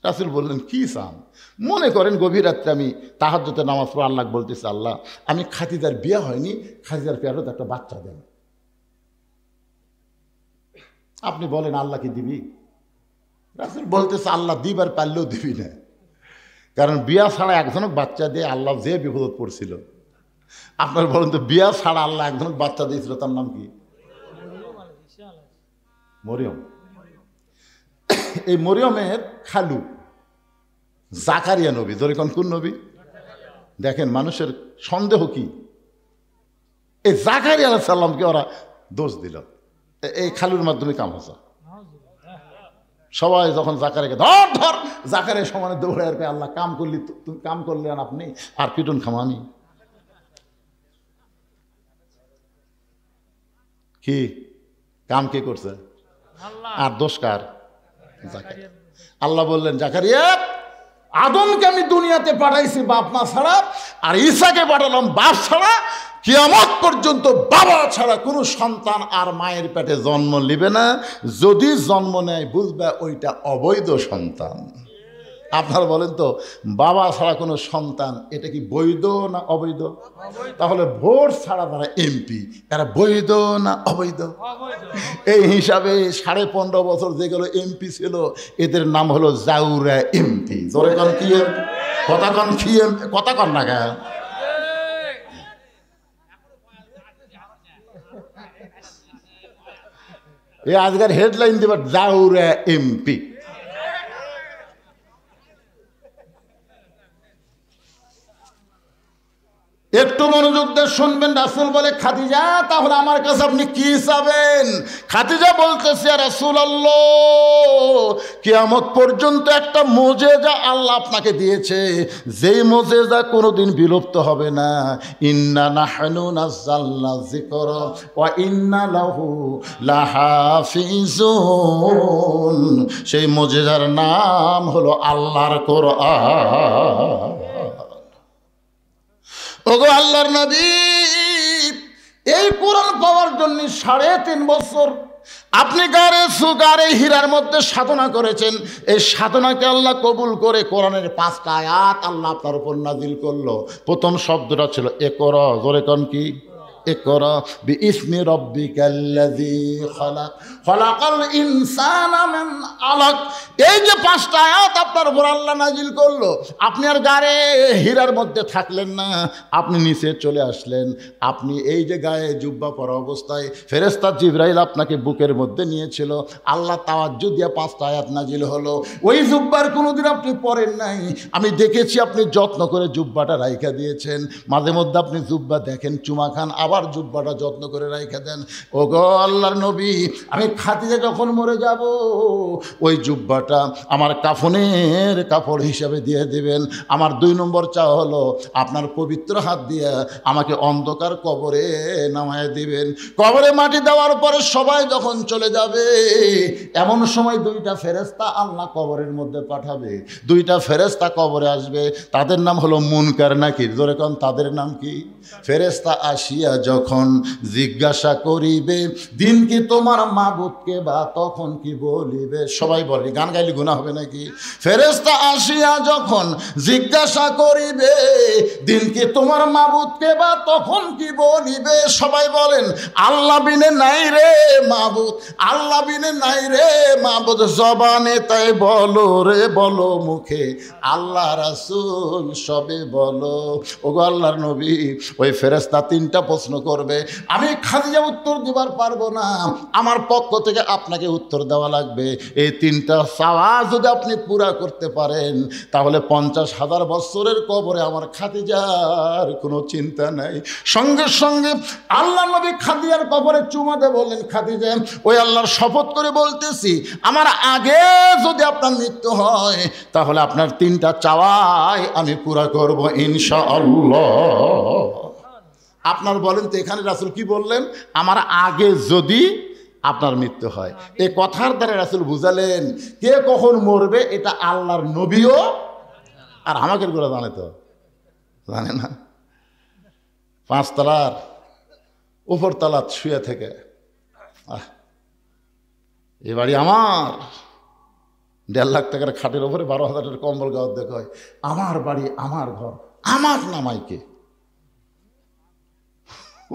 রাসূল বললেন, কি চান? মনে করেন গভীর রাত্রে আমি তাহাজ্জুদের নামাজ পড়ে আল্লাহ বলতেছি, আল্লাহ, আমি খাদিজার বিয়ে হয়নি, খাদিজার পেয়ারত একটা বাচ্চা দেন। আপনি বলেন আল্লাহ কি দিবি? রাসূল বলতেছে আল্লাহ দিবার পারলেও দিবি না, কারণ বিয়া ছাড়া একজনক বাচ্চা দিয়ে আল্লাহ যে বিপদত পড়ছিল। আপনার বলেন তো বিয়া ছাড়া আল্লাহ একজনক বাচ্চা দিয়েছিল, তার নাম কি? মরিয়ম। এই মরিয়মের খালু জাকারিয়া নবী। ধরে কোন নবী? দেখেন মানুষের সন্দেহ কি, এই জাকারিয়া আলাইহিস সালামকে ওরা দোষ দিল, এই খালুর মাধ্যমে কাম হচ্ছে। সবাই যখন জাকারিয়াকে ধর ধর, জাকারিয়া সমানে দৌড়ে আর আল্লাহ কাম করলি, তুমি কাম করলেন আপনি, আর পিটুন খামানি কি কাম কে করছে? আর দোষ কার? জাকারিয়া। আল্লাহ বললেন জাকারিয়া, আদমকে আমি দুনিয়াতে পাঠাইছি বাপ মা ছাড়া, আর ঈসাকে পাঠালাম বাপ ছাড়া। কিয়ামত পর্যন্ত বাবা ছাড়া কোনো সন্তান আর মায়ের পেটে জন্ম নিবে না। যদি জন্ম নেয় বুঝবে ওইটা অবৈধ সন্তান। আপনারা বলেন তো বাবা ছাড়া কোনো সন্তান এটা কি বৈধ না অবৈধ? তাহলে ভোট ছাড়া তারা এমপি, এরা বৈধ না অবৈধ? এই হিসাবে 15.5 বছর যেগুলো এমপি ছিল এদের নাম হলো জাউরা এমপি। জোরে কন কি কথা কন, কি কথা কন না কেন? এই আজকের হেডলাইন দেবার জাউরা এমপি। একটু মনোযোগ দিয়ে শুনবেন। রাসূল বলে খাদিজা, তাহলে আমার কাছে আপনি কি চাবেন? খাদিজা বলতেছে রাসূলুল্লাহ, কিয়ামত পর্যন্ত একটা মুজিজা আল্লাহ আপনাকে দিয়েছে, যেই মুজিজা কোনোদিন বিলুপ্ত হবে না। ইন্না নাহনু নাযালনা যিকরা ওয়া ইন্না লাহু লাহাফিজুন। সেই মুজিজার নাম হলো আল্লাহর কোরআন। ওগো আল্লাহর নবী, এই কোরআন পাওয়ার জন্য 3.5 বছর আপনি গারে হীরার মধ্যে সাধনা করেছেন। এই সাধনাকে আল্লাহ কবুল করে কোরআনের 5টা আয়াত আল্লাহ আপনার উপর নাজিল করলো। প্রথম শব্দটা ছিল ইকরা। জোরে কোন কি? ইকরা বিইসমি রাব্বিকাল্লাযী খালাক খালাকাল ইনসানা মিন আলাক। এই যে 5টা আয়াত আপনার উপর আল্লাহ নাজিল করলো, আপনি আর গায়ে হীরার মধ্যে থাকলেন না, আপনি নিচে চলে আসলেন। আপনি এই যে গায়ে জুব্বা পরা অবস্থায় ফেরেশতা জিবরাইল আপনাকে বুকের মধ্যে নিয়েছিল। আল্লাহ তাওয়াজ্জু দিয়ে 5টা আয়াত নাজিল হলো। ওই জুব্বার কোনোদিন আপনি পরেন নাই, আমি দেখেছি আপনি যত্ন করে জুব্বাটা রাইখা দিয়েছেন। মাঝে মধ্যে আপনি জুব্বা দেখেন, চুমা খান, আবার জুব্বাটা যত্ন করে রাইখা দেন। ওগো আল্লাহর নবী, আমি খাদিজা যখন মরে যাব ওই জুব্বাটা আমার কাফনের কাপড় হিসাবে দিয়ে দেবেন। আমার 2 নম্বর চাওয়া হলো আপনার পবিত্র হাত দিয়ে আমাকে অন্ধকার কবরে নামায় দিবেন। কবরে মাটি দেওয়ার পরে সবাই যখন চলে যাবে, এমন সময় 2টা ফেরেশতা আল্লাহ কবরের মধ্যে পাঠাবে। 2টা ফেরেশতা কবরে আসবে, তাদের নাম হলো মুনকার নাকির। জোরে কোন তাদের নাম কি? ফেরেশতা আসিয়া যখন জিজ্ঞাসা করিবে দিন কি তোমার মাবুদকে, বা তখন কি বলিবে? সবাই বলে, গান গাইলে গুনাহ হবে নাকি? ফেরেশতা আসিয়া যখন জিজ্ঞাসা করিবে দিন কি তোমার মাবুদকে, বা তখন কি বলিবে? সবাই বলেন আল্লাহ বিনে নাই রে মাবুদ, আল্লাহ বিনে নাই রে মাবুদ। জবানে তাই বলো রে বলো, মুখে আল্লাহ রাসূল সবে বলো। ওগো আল্লাহর নবী, ওই ফেরেশতা 3টা প্রশ্ন করবে, আমি খাদিজা উত্তর দিবার পারবো না, আমার পক্ষ থেকে আপনাকে উত্তর দেওয়া লাগবে। এই 3টা চাওয়া যদি আপনি পুরা করতে পারেন, তাহলে 50,000 বছরের কবরে আমার খাদিজার কোনো চিন্তা নাই। সঙ্গে সঙ্গে আল্লাহ নবী খাদিজার কবরে চুমা দিয়ে বললেন, খাদিজা, ওই আল্লাহর শপথ করে বলতেছি, আমার আগে যদি আপনার মৃত্যু হয় তাহলে আপনার 3টা চাওয়াই আমি পুরা করব ইনশাআল্লাহ। আপনার বলেন তো এখানে রাসূল কি বললেন? আমার আগে যদি আপনার মৃত্যু হয়। এই কথার দ্বারা রাসূল বুঝালেন কে কখন মরবে এটা আল্লাহর নবীও আর আমাদের গোড়া জানে তো, জানে না? 5 তলার উপর তলাত শুয়ে থেকে এ বাড়ি আমার, 1.5 লাখ টাকার খাটের ওপরে 12,000 টাকার কম্বল গাওয়ার দেখা হয়, আমার বাড়ি আমার ঘর, আমার নামাইকে।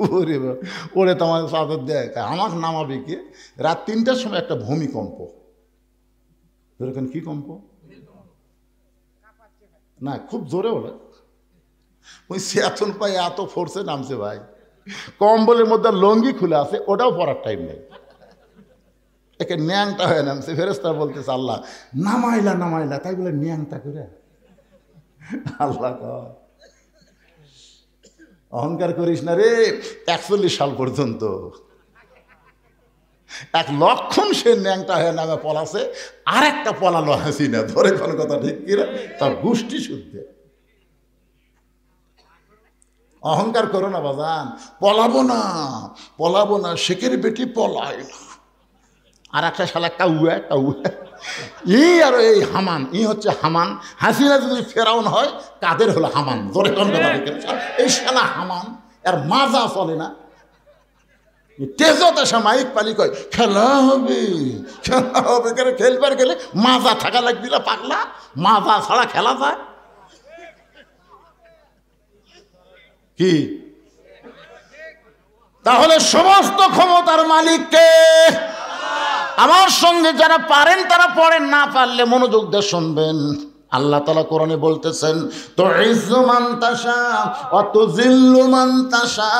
ওরে ওরে তোমার চাদর দেয়, আমাকে নামাবে কে? রাত 3টার সময় একটা ভূমিকম্প। এরকম কি কম্প না, খুব জোরে ওরা, ওই চেতন পাই এত ফোর্সে নামছে ভাই, কম্বলের মধ্যে লঙ্গি খুলে আছে, ওটাও পরার টাইম নেই, একে ন্যাংটা হয়ে নামছে। ফেরেশতা বলতেছে আল্লাহ নামাইলা নামাইলা, তাই বলে ন্যাংটা করে। আল্লাহ অহংকার করিস না রে, 41 সাল পর্যন্ত 1 লক্ষণ সে ন্যাংটা হয়ে নামে পলাছে, আর একটা পলালো হাসিনা, ধরে কোন কথা ঠিক কিনা, তার গোষ্ঠী শুদ্ধে। অহংকার করো না বাজান, পলাবো না পলাবো না, শেখের বেটি পলায় না। আর একটা শালা কাউয়া কাউয়া, এই আর এই হামান, ই হচ্ছে হামান। হাসিনা যদি ফেরাউন হয়, কাদের হলো হামান, ধরে কোন কথা ঠিক কিনা, এই শালা হামান, আর মাজা চলে না। তেজত এসে মাইক পালি কয় খেলা হবে খেলা হবে, কেন খেলবার গেলে মাজা থাকা লাগবি না পাগলা, মাজা ছাড়া খেলা যায় কি? তাহলে সমস্ত ক্ষমতার মালিককে। আমার সঙ্গে যারা পারেন তারা পড়েন, না পারলে মনোযোগ দিয়ে শুনবেন। আল্লাহ তাআলা কোরআনে বলতেছেন, তুইজ্জু মান তাশা ওয়া তুযিল্লু মান তাশা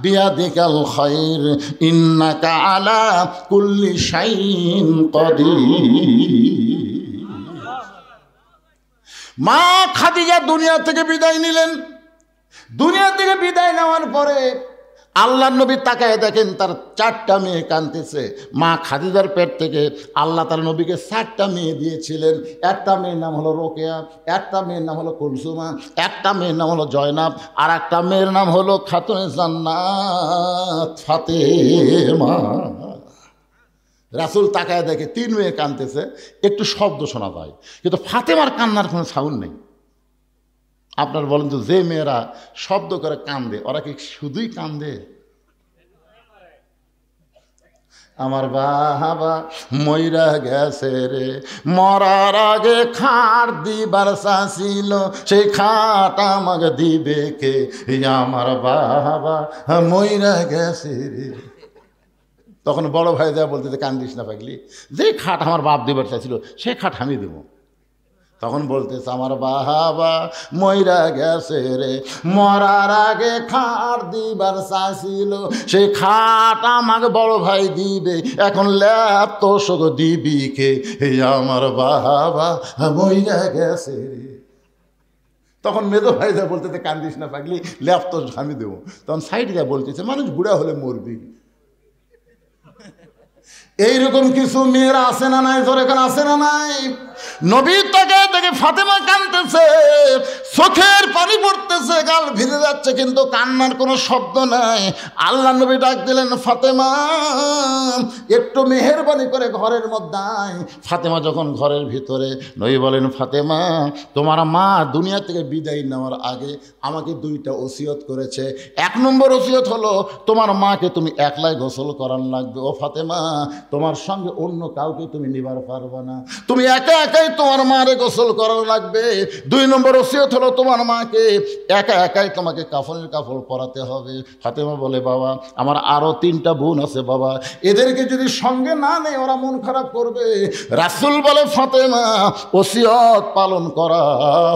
বিয়াদিকাল খায়র ইন্নাকা আলা কুল্লি শাইইন কাদির। মা খাদিজা দুনিয়া থেকে বিদায় নিলেন। দুনিয়া থেকে বিদায় নেওয়ার পরে আল্লাহর নবী তাকায় দেখেন তার 4টা মেয়ে কাঁদতেছে। মা খাদিজার পেট থেকে আল্লাহ তার নবীকে 4টা মেয়ে দিয়েছিলেন। একটা মেয়ের নাম হলো রোকেয়া, একটা মেয়ের নাম হলো কুলসুমা, একটা মেয়ের নাম হলো জয়নাব, আর একটা মেয়ের নাম হলো খাতুনে জান্নাত ফাতেমা। রাসূল তাকায় দেখে 3 মেয়ে কাঁদতেছে, একটু শব্দ শোনা যায়, কিন্তু ফাতেমার কান্নার কোনো সাউন্ড নেই। আপনার বলেন তো, যে মেয়েরা শব্দ করে কান্দে, ওরা কি শুধুই কান্দে? আমার বাবা মইরা গেছে রে, মরার আগে খাট দিবার চাইছিল, সেই খাট আমাকে দিবে কে? আমার বাবা মইরা গেছে রে। তখন বড় ভাই যা বলতে, কান্দিস না পাগলি, যে খাট আমার বাপ দিবার চাইছিল সে খাট আমি দেবো। তখন বলতেছে আমার বাবা মইরা গেছে রে, মরার আগে খাট দিবার চাইছিল, সেই খাট আমাকে বড় ভাই দিবে, এখন ল্যাপ তো শোক দিবি কে? আমার বাবা মইরা গেছে রে। তখন মেজো ভাই যা বলতেছে, কান্দিস না পাগলি, ল্যাপ তো আমি দেবো। তখন সাইড যা বলতেছে, মানুষ বুড়া হলে মরবি। এইরকম কিছু মেয়েরা আছে না নাই? ধরে এখানে আছে না নাই? নবী তাকে দেখে ফাতেমা কাঁদতেছে, চোখের পানি পড়তেছে, গাল ভিজে যাচ্ছে, কিন্তু কান্নার কোনো শব্দ নাই। আল্লাহ নবী ডাক দিলেন, ফাতেমা একটু মেহেরবানি করে ঘরের মধ্যে আয়। ফাতেমা যখন ঘরের ভিতরে, নবী বলেন, ফাতেমা তোমার মা দুনিয়া থেকে বিদায় নেওয়ার আগে আমাকে 2টা ওসিয়ত করেছে। 1 নম্বর ওসিয়ত হলো তোমার মাকে তুমি একলাই গোসল করার লাগবে। ও ফাতেমা, তোমার সঙ্গে অন্য কাউকে তুমি নিবার পারবে না, তুমি একা একাই তোমার মারে গোসল করার লাগবে। 2 নম্বর ওসিয়ত হলো তোমার মাকে একা একাই তোমাকে কাফনের কাপড় পরাতে হবে। ফাতেমা বলে, বাবা আমার আরো 3টা বোন আছে বাবা, এদেরকে যদি সঙ্গে না নেই ওরা মন খারাপ করবে। রাসূল বলে, ফাতেমা ওসিয়ত পালন করা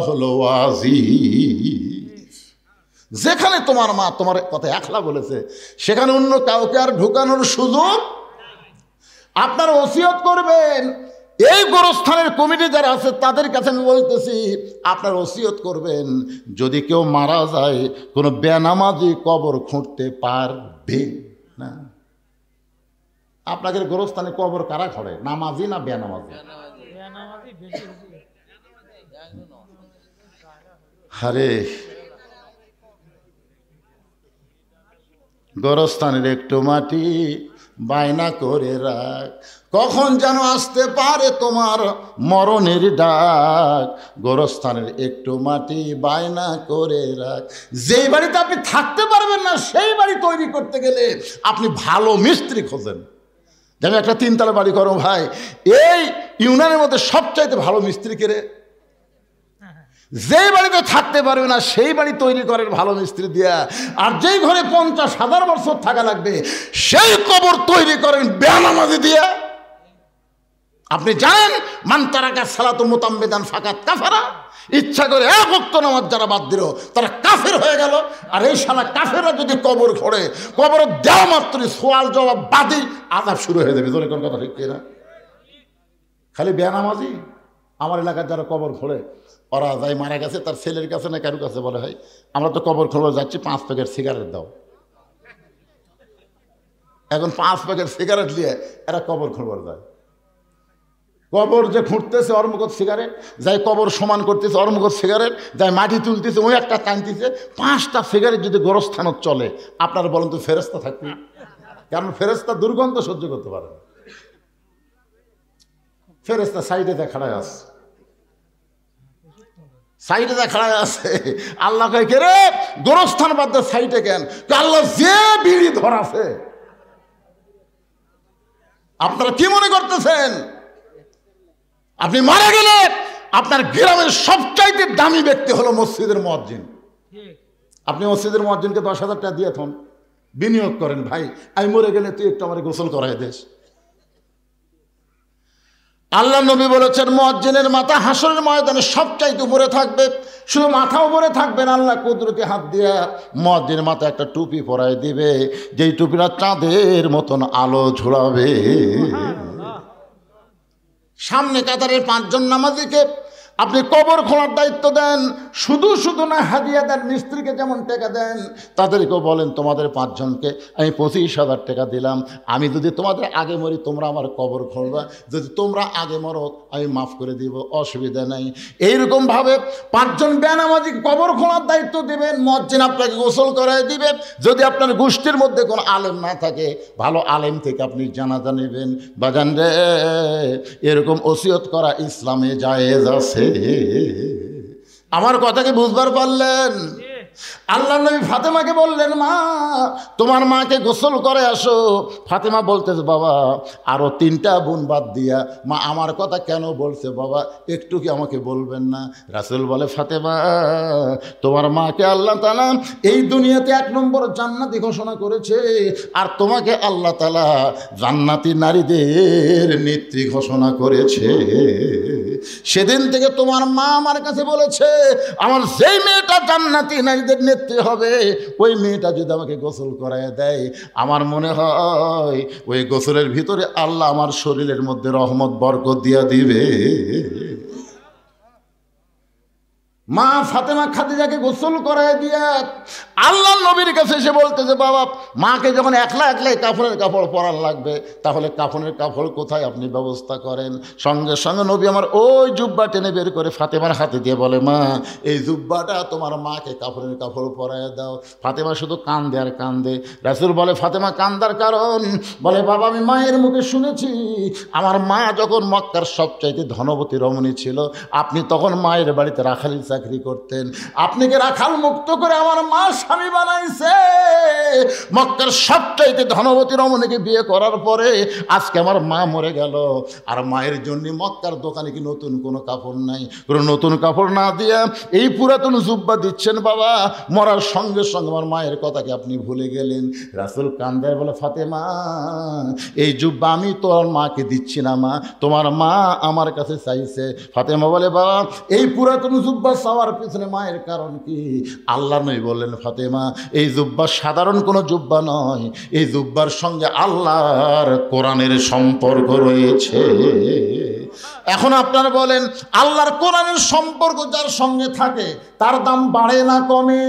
হলো ওয়াজিব। যেখানে তোমার মা তোমার কথা একলা বলেছে, সেখানে অন্য কাউকে আর ঢুকানোর সুযোগ। আপনারা ওসিয়ত করবেন। এই গোরস্থানের কমিটি যারা আছে তাদের কাছে আমি বলতেছি, আপনার ওসিয়ত করবেন, যদি কেউ মারা যায় কোনো বেনামাজি কবর খুঁড়তে পারবে না। আপনাদের গোরস্থানে কবর কারা খড়ে, নামাজি না বেনামাজি? আরে গোরস্থানের একটু মাটি বায়না করে রাখ, কখন যেন আসতে পারে তোমার মরণের ডাক। গোরস্থানের একটু মাটি বায়না করে রাখ। যেই বাড়িতে আপনি থাকতে পারবেন না, সেই বাড়ি তৈরি করতে গেলে আপনি ভালো মিস্ত্রি খোঁজেন। যেমন একটা 3 তলা বাড়ি করো ভাই, এই ইউনিয়নের মধ্যে সবচাইতে ভালো মিস্ত্রি কে রে? যেই বাড়িতে থাকতে পারবে না সেই বাড়ি তৈরি করেন ভালো মিস্ত্রি দিয়া, আর যেই ঘরে 50,000 বছর থাকা লাগবে সেই কবর তৈরি করেন বেনামাজি দিয়া। আপনি জানেন মান তারাকা সালাতু মুতাম্মিদান ফাকাত কাফারা, ইচ্ছা করে এক ওয়াক্ত নামাজ যারা বাদ দিল তারা কাফের হয়ে গেল। আর এই শালা কাফেররা যদি কবর খোঁড়ে, কবর দেওয়া মাত্রই সোয়াল জবাব বাদী আযাব শুরু হয়ে যাবে। তোর কোন কথা ঠিক কিনা? খালি বেনামাজি আমার এলাকার যারা কবর খোঁড়ে ওরা যাই মারা গেছে তার ছেলের কাছে না কারুর কাছে বলে, হয় আমরা তো কবর খোঁড়ে যাচ্ছি 5 প্যাকেট সিগারেট দাও। এখন 5 প্যাকেট সিগারেট নিয়ে এরা কবর খোঁড়বার যায়। কবর যে খুঁড়তেছে ওর মুখত সিগারেট, যাই কবর সমান করতেছে ওর মুখত সিগারেট, যাই মাটি তুলতেছে ওই একটা টানতেছে। 5টা সিগারেট যদি গোরস্থানত চলে, আপনারা বলেন তো ফেরেশতা থাকবে? কারণ ফেরেশতা দুর্গন্ধ সহ্য করতে পারে না। ফেরেশতা সাইডে খাড়ায় আছে, সাইডে খাড়ায় আছে। আল্লাহ কয় কে রে গোরস্থান বাদ দে সাইডে কেন? আল্লাহ যে বিড়ি ধরাছে। আপনারা কি মনে করতেছেন আপনি মারা গেলে আপনার গ্রামের সবচাইতে দামি ব্যক্তি হলো মসজিদের মুয়াজ্জিন? আপনি মসজিদের মুয়াজ্জিনকে 10,000 টাকা দিয়ে থন, বিনিয়োগ করেন, ভাই আমি মরে গেলে তুই একটু আমার গোসল করাই দেস। আল্লাহ নবী বলেছেন মুয়াজ্জিনের মাথা হাসরের ময়দানে সবচাইতে উপরে থাকবে। শুধু মাথা উপরে থাকবেন, আল্লাহ কুদরতি হাত দিয়া মুয়াজ্জিনের মাথায় একটা টুপি পরাই দিবে, যেই টুপিটা চাঁদের মতন আলো ঝোলাবে। সামনে কাতারের 5 জন নামাজিকে আপনি কবর খোঁড়ার দায়িত্ব দেন। শুধু শুধু না, হাদিয়া দেন, মিস্ত্রিকে যেমন টাকা দেন তাদেরকেও বলেন তোমাদের 5 জনকে আমি 25,000 টাকা দিলাম, আমি যদি তোমাদের আগে মরি তোমরা আমার কবর খোঁড়বা, যদি তোমরা আগে মরো আমি মাফ করে দিব, অসুবিধা নাই। এইরকমভাবে 5 জন বেনামাজি কবর খোঁড়ার দায়িত্ব দেবেন, মুয়াজ্জিন আপনাকে গোসল করায় দিবে। যদি আপনার গোষ্ঠীর মধ্যে কোনো আলেম না থাকে, ভালো আলেম থেকে আপনি জানাজা নেবেন। বাজান রে, এরকম ওসিয়ত করা ইসলামে জায়েজ আছে। আমার কথাকে বুঝবার পারলেন? আল্লাহ নবী ফাতেমাকে বললেন, মা তোমার মাকে গোসল করে আসো। ফাতেমা বলতেছে, বাবা আরো 3টা বোন বাদ দিয়া মা আমার কথা কেন বলছে বাবা, একটু কি আমাকে বলবেন না? রাসূল বলে, ফাতেমা তোমার মাকে আল্লাহ তাআলা এই দুনিয়াতে 1 নম্বর জান্নাতি ঘোষণা করেছে, আর তোমাকে আল্লাহ তাআলা জান্নাতি নারীদের নেত্রী ঘোষণা করেছে। সেদিন থেকে তোমার মা আমার কাছে বলেছে, আমার যেই মেয়েটা জান্নাতি নারীদের নেত্রী হবে, ওই মেয়েটা যদি আমাকে গোসল করায় দেয়, আমার মনে হয় ওই গোসলের ভিতরে আল্লাহ আমার শরীরের মধ্যে রহমত বরকত দিয়া দিবে। মা ফাতেমা খাদিজাকে গোসল করায় দিয়া আল্লাহ নবীর কাছে এসে বলতেছে, বাবা মাকে যখন একলাই কাফনের কাপড় পরার লাগবে, তাহলে কাফনের কাপড় কোথায় আপনি ব্যবস্থা করেন? সঙ্গে সঙ্গে নবী আমার ওই জুব্বা টেনে বের করে ফাতেমার হাতে দিয়ে বলে, মা এই জুব্বাটা তোমার মাকে কাফনের কাপড় পরায় দাও। ফাতেমা শুধু কান্দে আর কান্দে। রাসূল বলে, ফাতেমা কান্দার কারণ? বলে, বাবা আমি মায়ের মুখে শুনেছি আমার মা যখন মক্কার সবচাইতে ধনবতী রমণী ছিল, আপনি তখন মায়ের বাড়িতে রাখালি চাকরি করতেন, আপনি কি রাখাল মুক্ত করে আমার মা স্বামী বানাইছে? মক্কার সবচাইতে ধনবতী রমণীকে বিয়ে করার পরে আজকে আমার মা মরে গেল, আর মায়ের জন্য মক্কার দোকানে কি নতুন কোনো কাপড় নাই? কোনো নতুন কাপড় না দিয়া এই পুরাতন জুব্বা দিচ্ছেন বাবা, মরার সঙ্গে সঙ্গে আমার মায়ের কথাকে আপনি ভুলে গেলেন। রাসূল কান্দায় বলে, ফাতেমা এই জুব্বা আমি তোর মাকে দিচ্ছি না মা, তোমার মা আমার কাছে চাইছে। ফাতেমা বলে, বাবা এই পুরাতন জুব্বা চাওয়ার পিছনে মায়ের কারণ কি? আল্লাহ নবী বললেন, ফাতেমা এই জুব্বা সাধারণ কোনো জুব্বা নয়, এই জুব্বার সঙ্গে আল্লাহর কোরআনের সম্পর্ক রয়েছে। এখন আপনারা বলেন, আল্লাহর কোরআনের সম্পর্ক যার সঙ্গে থাকে তার দাম বাড়ে না কমে?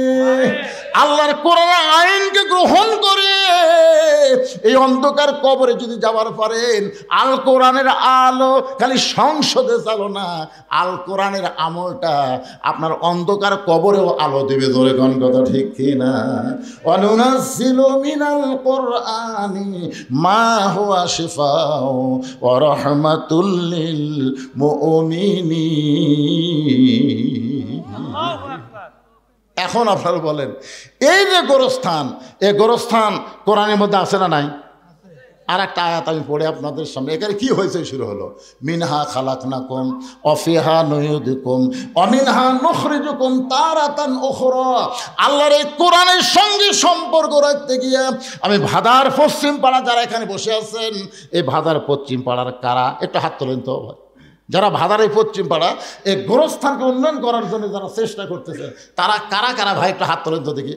আল্লাহর কোরআনের আইনকে গ্রহণ করে এই অন্ধকার কবরে যদি যাবার পারেন, আল কোরআনের আলো খালি সংসদে চালো না, আল কোরআনের আমলটা আপনার অন্ধকার কবরেও আলো দেবে। ধরে কোন কথা ঠিক কিনা? অনুনাজ্জিলু মিনাল কোরআনি মা হুয়া শিফাউ ওয়া রাহমাতুল লিল মুমিনিন। এখন আপনারা বলেন, এই যে গোরস্থান, এই গোরস্থান কোরআনের মধ্যে আছে না নাই? আর একটা আয়াত আমি পড়ে আপনাদের সামনে, এখানে কি হয়েছে শুরু হলো, মিনহা খালাকনাকুম অফিহা নুইয়িদুকুম অমিনহা নুখরিজুকুম তারাতান উখরা। আল্লাহর এই কোরআনের সঙ্গে সম্পর্ক রাখতে গিয়ে আমি ভাদার পশ্চিম পাড়া, যারা এখানে বসে আছেন, এই ভাদার পশ্চিম পাড়ার কারা একটু হাত তোলেন তো ভাই, যারা ভাদার এই পশ্চিম পাড়া এই গোরস্থানকে উন্নয়ন করার জন্য যারা চেষ্টা করতেছে, তারা কারা কারা ভাই একটু হাত তোলেন তো দেখি।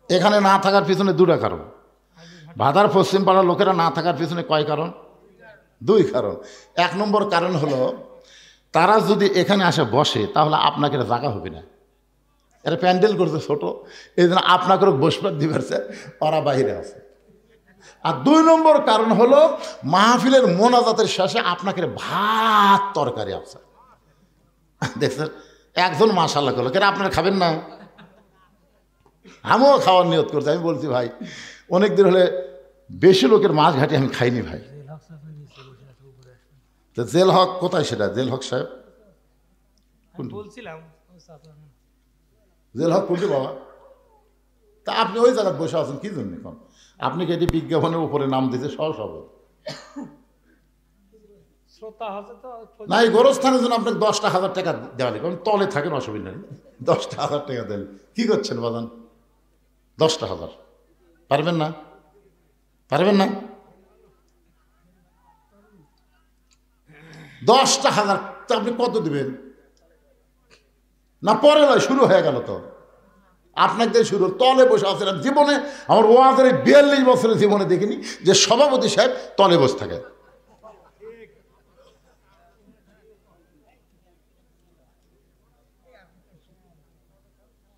এখানে না থাকার পিছনে দুটা কারণ, ভাদার পশ্চিম পাড়ার লোকেরা না থাকার পিছনে কয় কারণ? দুই কারণ। এক নম্বর কারণ হলো, তারা যদি এখানে আসে বসে তাহলে আপনাকে জায়গা হবে না, এরা প্যান্ডেল করছে ছোট, এই জন্য আপনাকে বসবার দিবারছে, ওরা বাইরে আছে। আর দুই নম্বর কারণ হলো, মাহফিলের মোনাজাতের শেষে আপনাকে ভাত তরকারি আছে, দেখছেন একজন মাশাআল্লাহ করলো, কেন আপনারা খাবেন না? আমিও খাওয়ার নিয়ত করছি, আমি বলছি ভাই অনেক দিন হলে বেশি লোকের মাছ ঘাটি আমি খাইনি ভাই। তো জেল হক কোথায় সেটা? জেল হক সাহেব জেল হক কোনটি বাবা? তা আপনি ওই জায়গায় বসে আছেন কি জন্য? এখন আপনি কি এটি বিজ্ঞাপনের উপরে নাম দিতে সহসভাবে না, এই গোরস্থানের জন্য আপনাকে 10,000 টাকা দেওয়া লাগবে, কারণ তলে থাকেন, অসুবিধা নেই, 10,000 টাকা দেন। কি করছেন বাজান? 10,000 পারবেন না? পারবেন না? 10,000 তা আপনি কত দিবেন? না পরে নয়, শুরু হয়ে গেল তো, আপনাকে দিয়ে শুরু। তলে বসে আছেন, জীবনে আমার ওয়াজের 42 বছরের জীবনে দেখিনি যে সভাপতি সাহেব তলে বসে থাকে।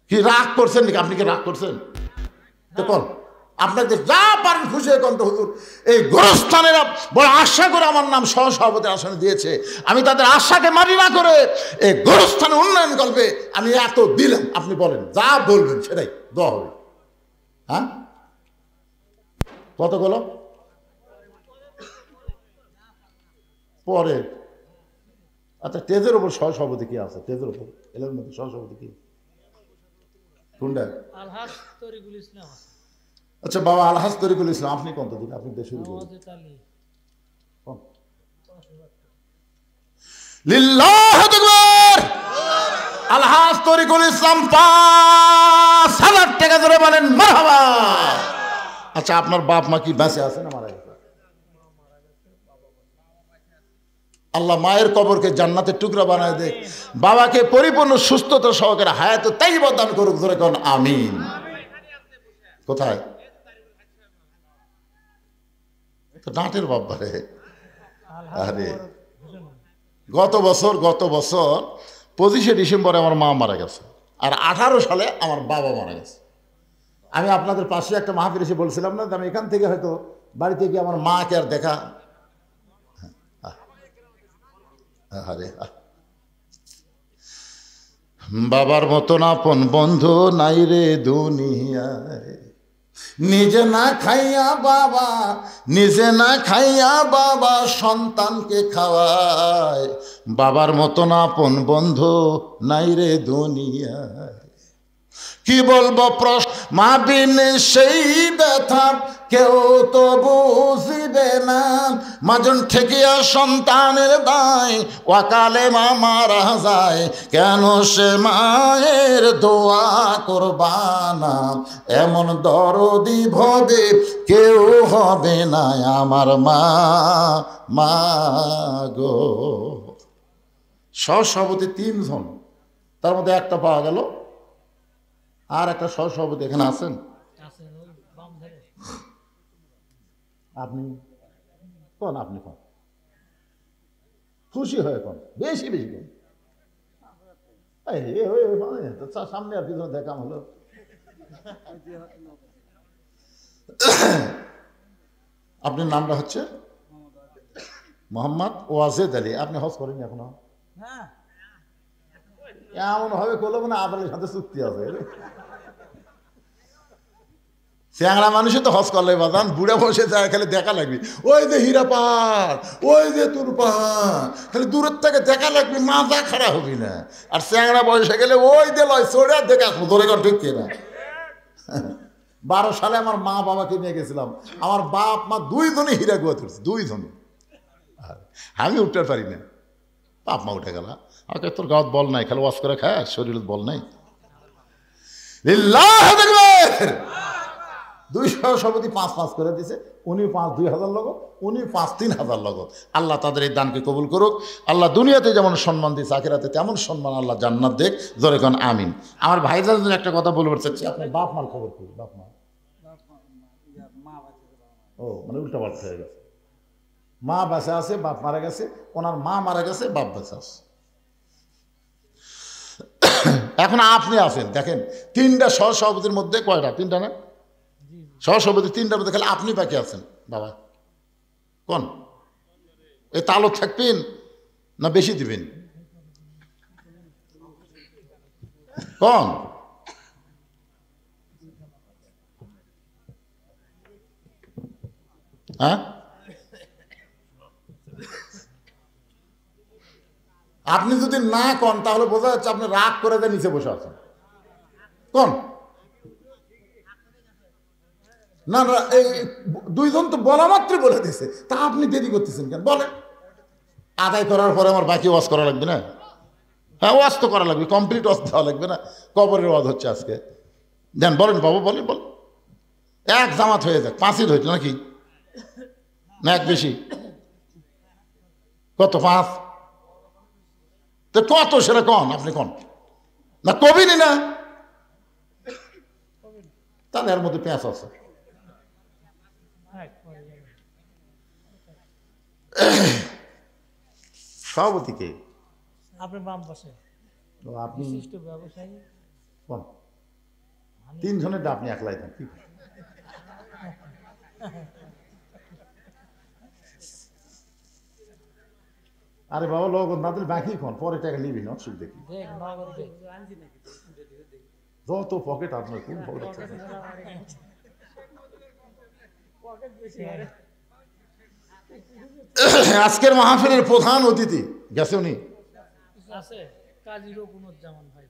কি রাগ করছেন নাকি? আপনি কি রাগ করছেন? দেখুন আপনাদের যা পারেন খুশি এখন তো হুজুর, এই গোরস্থানেরা বড় আশা করে আমার নাম সহসভাপতি আসনে দিয়েছে, আমি তাদের আশাকে মারি না করে এই গোরস্থানে উন্নয়ন করবে আমি এত দিলাম। আপনি বলেন, যা বলবেন সেটাই দেওয়া হবে। হ্যাঁ কতগুলো পরে? আচ্ছা তেজের উপর সহসভাপতি কি আছে? তেজের উপর এলার মধ্যে সহসভাপতি কি কোনটা? আচ্ছা বাবা আলহাজ তরিকুল ইসলাম, আপনি কত দিন? আপনি দেশে আলহাজ তরিকুল ইসলাম 5,000 টাকা ধরে বলেন মারহাবা। আচ্ছা আপনার বাপ মা কি বেঁচে আছে না মারা গেছে? আল্লাহ মায়ের কবরকে জান্নাতের টুকরা বানায় দেখ, বাবাকে পরিপূর্ণ সুস্থতা সহকারে হায়াত তাইয়্যিবা দান করুক, ধরে কোন আমিন। কোথায় নাটের বাবা রে? আরে গত বছর 25শে ডিসেম্বরে আমার মা মারা গেছে, আর 18 সালে আমার বাবা মারা গেছে। আমি আপনাদের পাশে একটা মাহফিল এসে বলছিলাম না, আমি এখান থেকে হয়তো বাড়িতে গিয়ে আমার মাকে আর দেখা। আরে বাবার মতন আপন বন্ধু নাই রে দুনিয়ায়, নিজে না খাইয়া বাবা, নিজে না খাইয়া বাবা সন্তানকে খাওয়ায়, বাবার মতন আপন বন্ধু নাই রে দুনিয়ায়। কি বলবো প্রশ্ন মা বিন সেই ব্যথা কেউ তো বুঝিবে না, মাজন ঠেকিয়া সন্তানের দায় ওয়াকালে মা মারা যায়, কেন সে মায়ের দোয়া করবানা, এমন দরদি ভবে কেউ হবে না আমার মা, মা গো। সহসভাপতি 3 জন, তার মধ্যে একটা পাওয়া গেল, আর একটা সহসভাপতি এখানে আছেন আপনি কোন? আপনি কোন? খুশি হয়ে কোন? বেশি বেশি কোন? সামনে আর পিছনে দেখা হলো। আপনার নামটা হচ্ছে মোহাম্মদ ওয়াজেদ আলী। আপনি হজ করেননি এখনো? এমন হবে করলো মানে আপনার সাথে চুক্তি আছে। চ্যাংড়া মানুষই তো হজ করলে বাদান, বুড়া বসে যায় খালি দেখা লাগবে, ওই যে হীরা পাহাড়, ওই যে তুর পাহাড়, খালি দূরের থেকে দেখা লাগবে, মাথা খারাপ হবি না। আর চ্যাংড়া বয়সে গেলে ওই যে লয় চড়ে দেখা ধরে কর ঠিক না। 12 সালে আমার মা বাবাকে নিয়ে গেছিলাম, আমার বাপ মা 2 জনে হীরা গুয়া তুলছে, 2 জনে। আমি উঠতে পারি না, বাপ মা উঠে গেল। আমাকে তোর গাঁত বল নাই, খালি ওয়াশ করে খায়, শরীরে বল নাই। লিল্লাহু আকবার। 200 সভাপতি 5 করে দিছে, উনি 2,000 লোক, উনি 3,000 লোক। আল্লাহ তাদের এই দানকে কবুল করুক। আল্লাহ দুনিয়াতে যেমন সম্মান দিচ্ছে, আখিরাতে তেমন সম্মান আল্লাহ জান্নাত দেখ। জোরে কোন আমিন। আমার ভাইজান একটা কথা বলতে চাচ্ছি, আপনার বাপ মার খবর কি? বাপ মা, ও মানে উল্টা পাল্টা হয়ে গেছে। মা বেঁচে আছে, বাপ মারা গেছে, ওনার মা মারা গেছে, বাপ বেঁচে আছে। এখন আপনি আছেন, দেখেন 3টা সহসভাপতির মধ্যে কয়টা? 3টা না? সহসভাপতি 3টার মধ্যে খালি আপনি বাকি আছেন। বাবা কোন এই তালক থাকবেন না বেশি দিবেন? কোন হ্যাঁ? আপনি যদি না কন তাহলে বোঝা যাচ্ছে আপনি রাগ করে দিয়ে নিচে বসে আছেন। কোন না না, এই 2 জন তো বলা মাত্র বলে দিছে, তা আপনি দেরি করতেছেন কেন? বলেন। আদায় করার পরে আমার বাকি ওয়াজ করা লাগবে না? হ্যাঁ, ওয়াজ তো করা লাগবে, কমপ্লিট ওয়াজ দেওয়া লাগবে না? কবরের ওয়াজ হচ্ছে আজকে। দেন বলেন বাবু, বলেন বলেন। এক জামাত হয়ে যাক, 5ই হইতো নাকি? না এক বেশি? কত? 5? তো কত সেটা কন, আপনি কন না, কবিনি না? তাহলে এর মধ্যে পেঁচ আছে। সভাপতি কে? আপনার বাম পাশে আপনি বিশিষ্ট ব্যবসায়ী। কোন 3 জনের আপনি একলাই দেন? কি আরে বাবা, লোক না দিলে বাকি কোন, পরে টাকা নিবি না, অসুবিধা কি? দেখ নগদ দেখ। যত পকেট আপনার, কোন পকেট? আজকের মাহফিলের প্রধান অতিথি গেছে, উনি আছে কাজী রকুনুজ্জামান ভাই।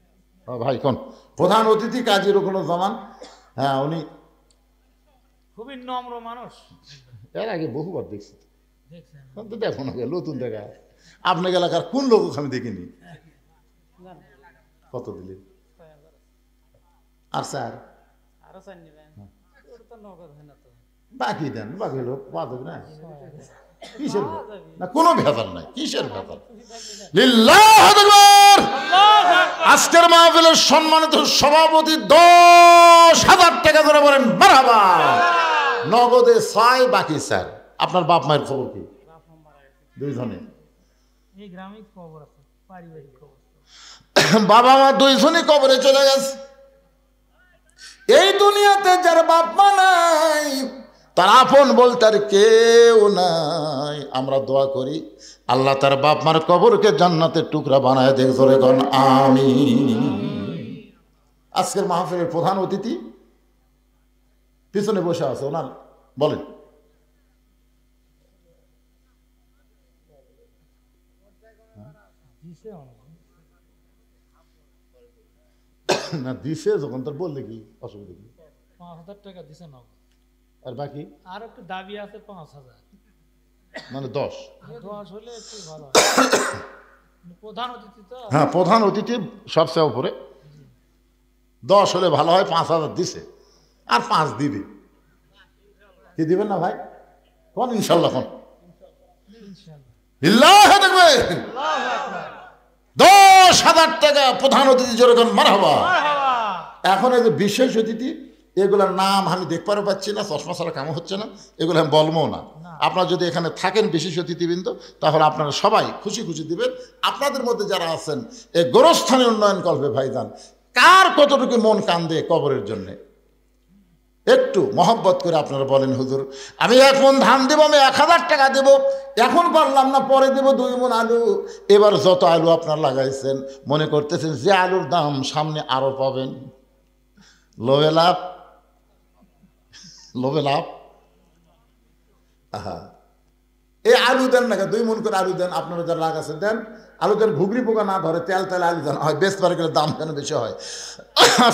ভাই কোন প্রধান অতিথি? কাজী রকুনুজ্জামান। হ্যাঁ, উনি খুবই নম্র মানুষ। এর আগে বহুবার দেখছি, দেখছেন? তো দেখো না, নতুন দেখা। আপনার এলাকার কোন লোক আমি দেখিনি। কত দিলেন? আর স্যার আরো চান নিবেন? ওটা তো নগদ হয় না তো। বাকি দেন, বাকি হলো পাওয়া যাবে না? কিসের না, কোনো ভেজাল নাই, কিসের ভেজাল? লিল্লাহু আকবার। আজকের মাহফিলের সম্মানিত সভাপতি 10,000 টাকা করে বলেন মারহাবা। নগদে 6, বাকি স্যার। আপনার বাপ মায়ের খবর কি? 2 জনে। এই গ্রামে খবর আছে, পারিবারিক খবর। বাবা মা 2 জনই কবরে চলে গেছে। এই দুনিয়াতে যার বাপ মা নাই, তার আপন বলতে আর কেউ নাই। আমরা দোয়া করি আল্লাহ তার বাপ মার কবরকে জান্নাতের টুকরা বানায় দেখ। ধরে কোন আমিন। আজকের মাহফিলের প্রধান অতিথি পিছনে বসে আছে, ওনার বলেন। না দিছে যখন, তার বললে কি অসুবিধা কি? 5,000 টাকা দিছে নগদ। আর বাকি আর একটু দাবি আছে 5,000, মানে 10। 10 হলে একটু ভালো হয়। প্রধান অতিথি তো। হ্যাঁ, প্রধান অতিথি সবচেয়ে উপরে। 10 হলে ভালো হয়। 5,000 দিছে, আর 5 দিবে। কি দিবেন না ভাই? কোন ইনশাল্লাহ? কোন ইনশাআল্লাহ। 10,000 টাকা প্রধান অতিথি, জোরে কোন মারহাবা। এখন এই যে বিশেষ অতিথি, এগুলোর নাম আমি দেখতে পাচ্ছি না, চশমা ছাড়া কাম হচ্ছে না, এগুলো আমি বলবো না। আপনারা যদি এখানে থাকেন বিশেষ অতিথিবৃন্দ, তাহলে আপনারা সবাই খুশি খুশি দিবেন। আপনাদের মধ্যে যারা আছেন এই গোরস্থানে উন্নয়ন কল্পে ভাইজান, কার কতটুকু মন কান্দে কবরের জন্যে, একটু মহব্বত করে আপনারা বলেন, হুজুর আমি 1 মণ ধান দেবো, আমি 1,000 টাকা দেবো, এখন পারলাম না, পরে দেবো 2 মণ আলু। এবার যত আলু আপনার লাগাইছেন, মনে করতেছেন যে আলুর দাম সামনে আরো পাবেন, লোভে লাভ, লোভে লাভ। আহা, এই আলু দেন না, 2 মণ করে আলু দেন, আপনারা যারা লাগাচ্ছেন দেন। আলুদের ঘুগরি পোকা না ধরে, তেল তেল আলু যেন হয়, বেশ পারে গেলে দাম যেন বেশি হয়।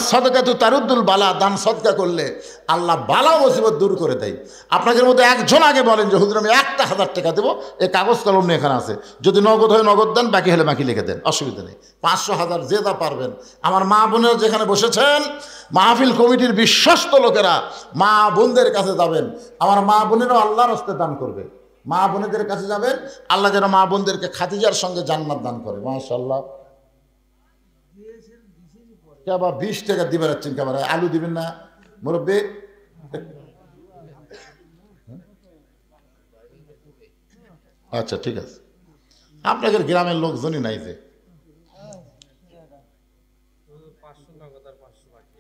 সদকা তো তারুদ্দুল বালা, দান সদকা করলে আল্লাহ বালা মুসিবত দূর করে দেয়। আপনাদের মধ্যে একজন আগে বলেন যে হুজুর আমি 1,000 টাকা দেবো, এই কাগজ কলম নিয়ে এখানে আছে, যদি নগদ হয় নগদ দেন, বাকি হলে বাকি লিখে দেন, অসুবিধা নেই। 500, 1000 যে যা পারবেন। আমার মা বোনেরা যেখানে বসেছেন, মাহফিল কমিটির বিশ্বস্ত লোকেরা মা বোনদের কাছে যাবেন, আমার মা বোনেরাও আল্লাহর হস্তে দান করবে। মা বোনেদের কাছে যাবেন, আল্লাহ যেন মা বোনদেরকে খাদিজার সঙ্গে জান্নাত দান করে। মাশাআল্লাহ। আবার 20 টাকা দিবে রাখছেন, ক্যামেরা আলু দিবেন না মুরব্বী? আচ্ছা ঠিক আছে, আপনাদের গ্রামের লোকজনই নাই যে।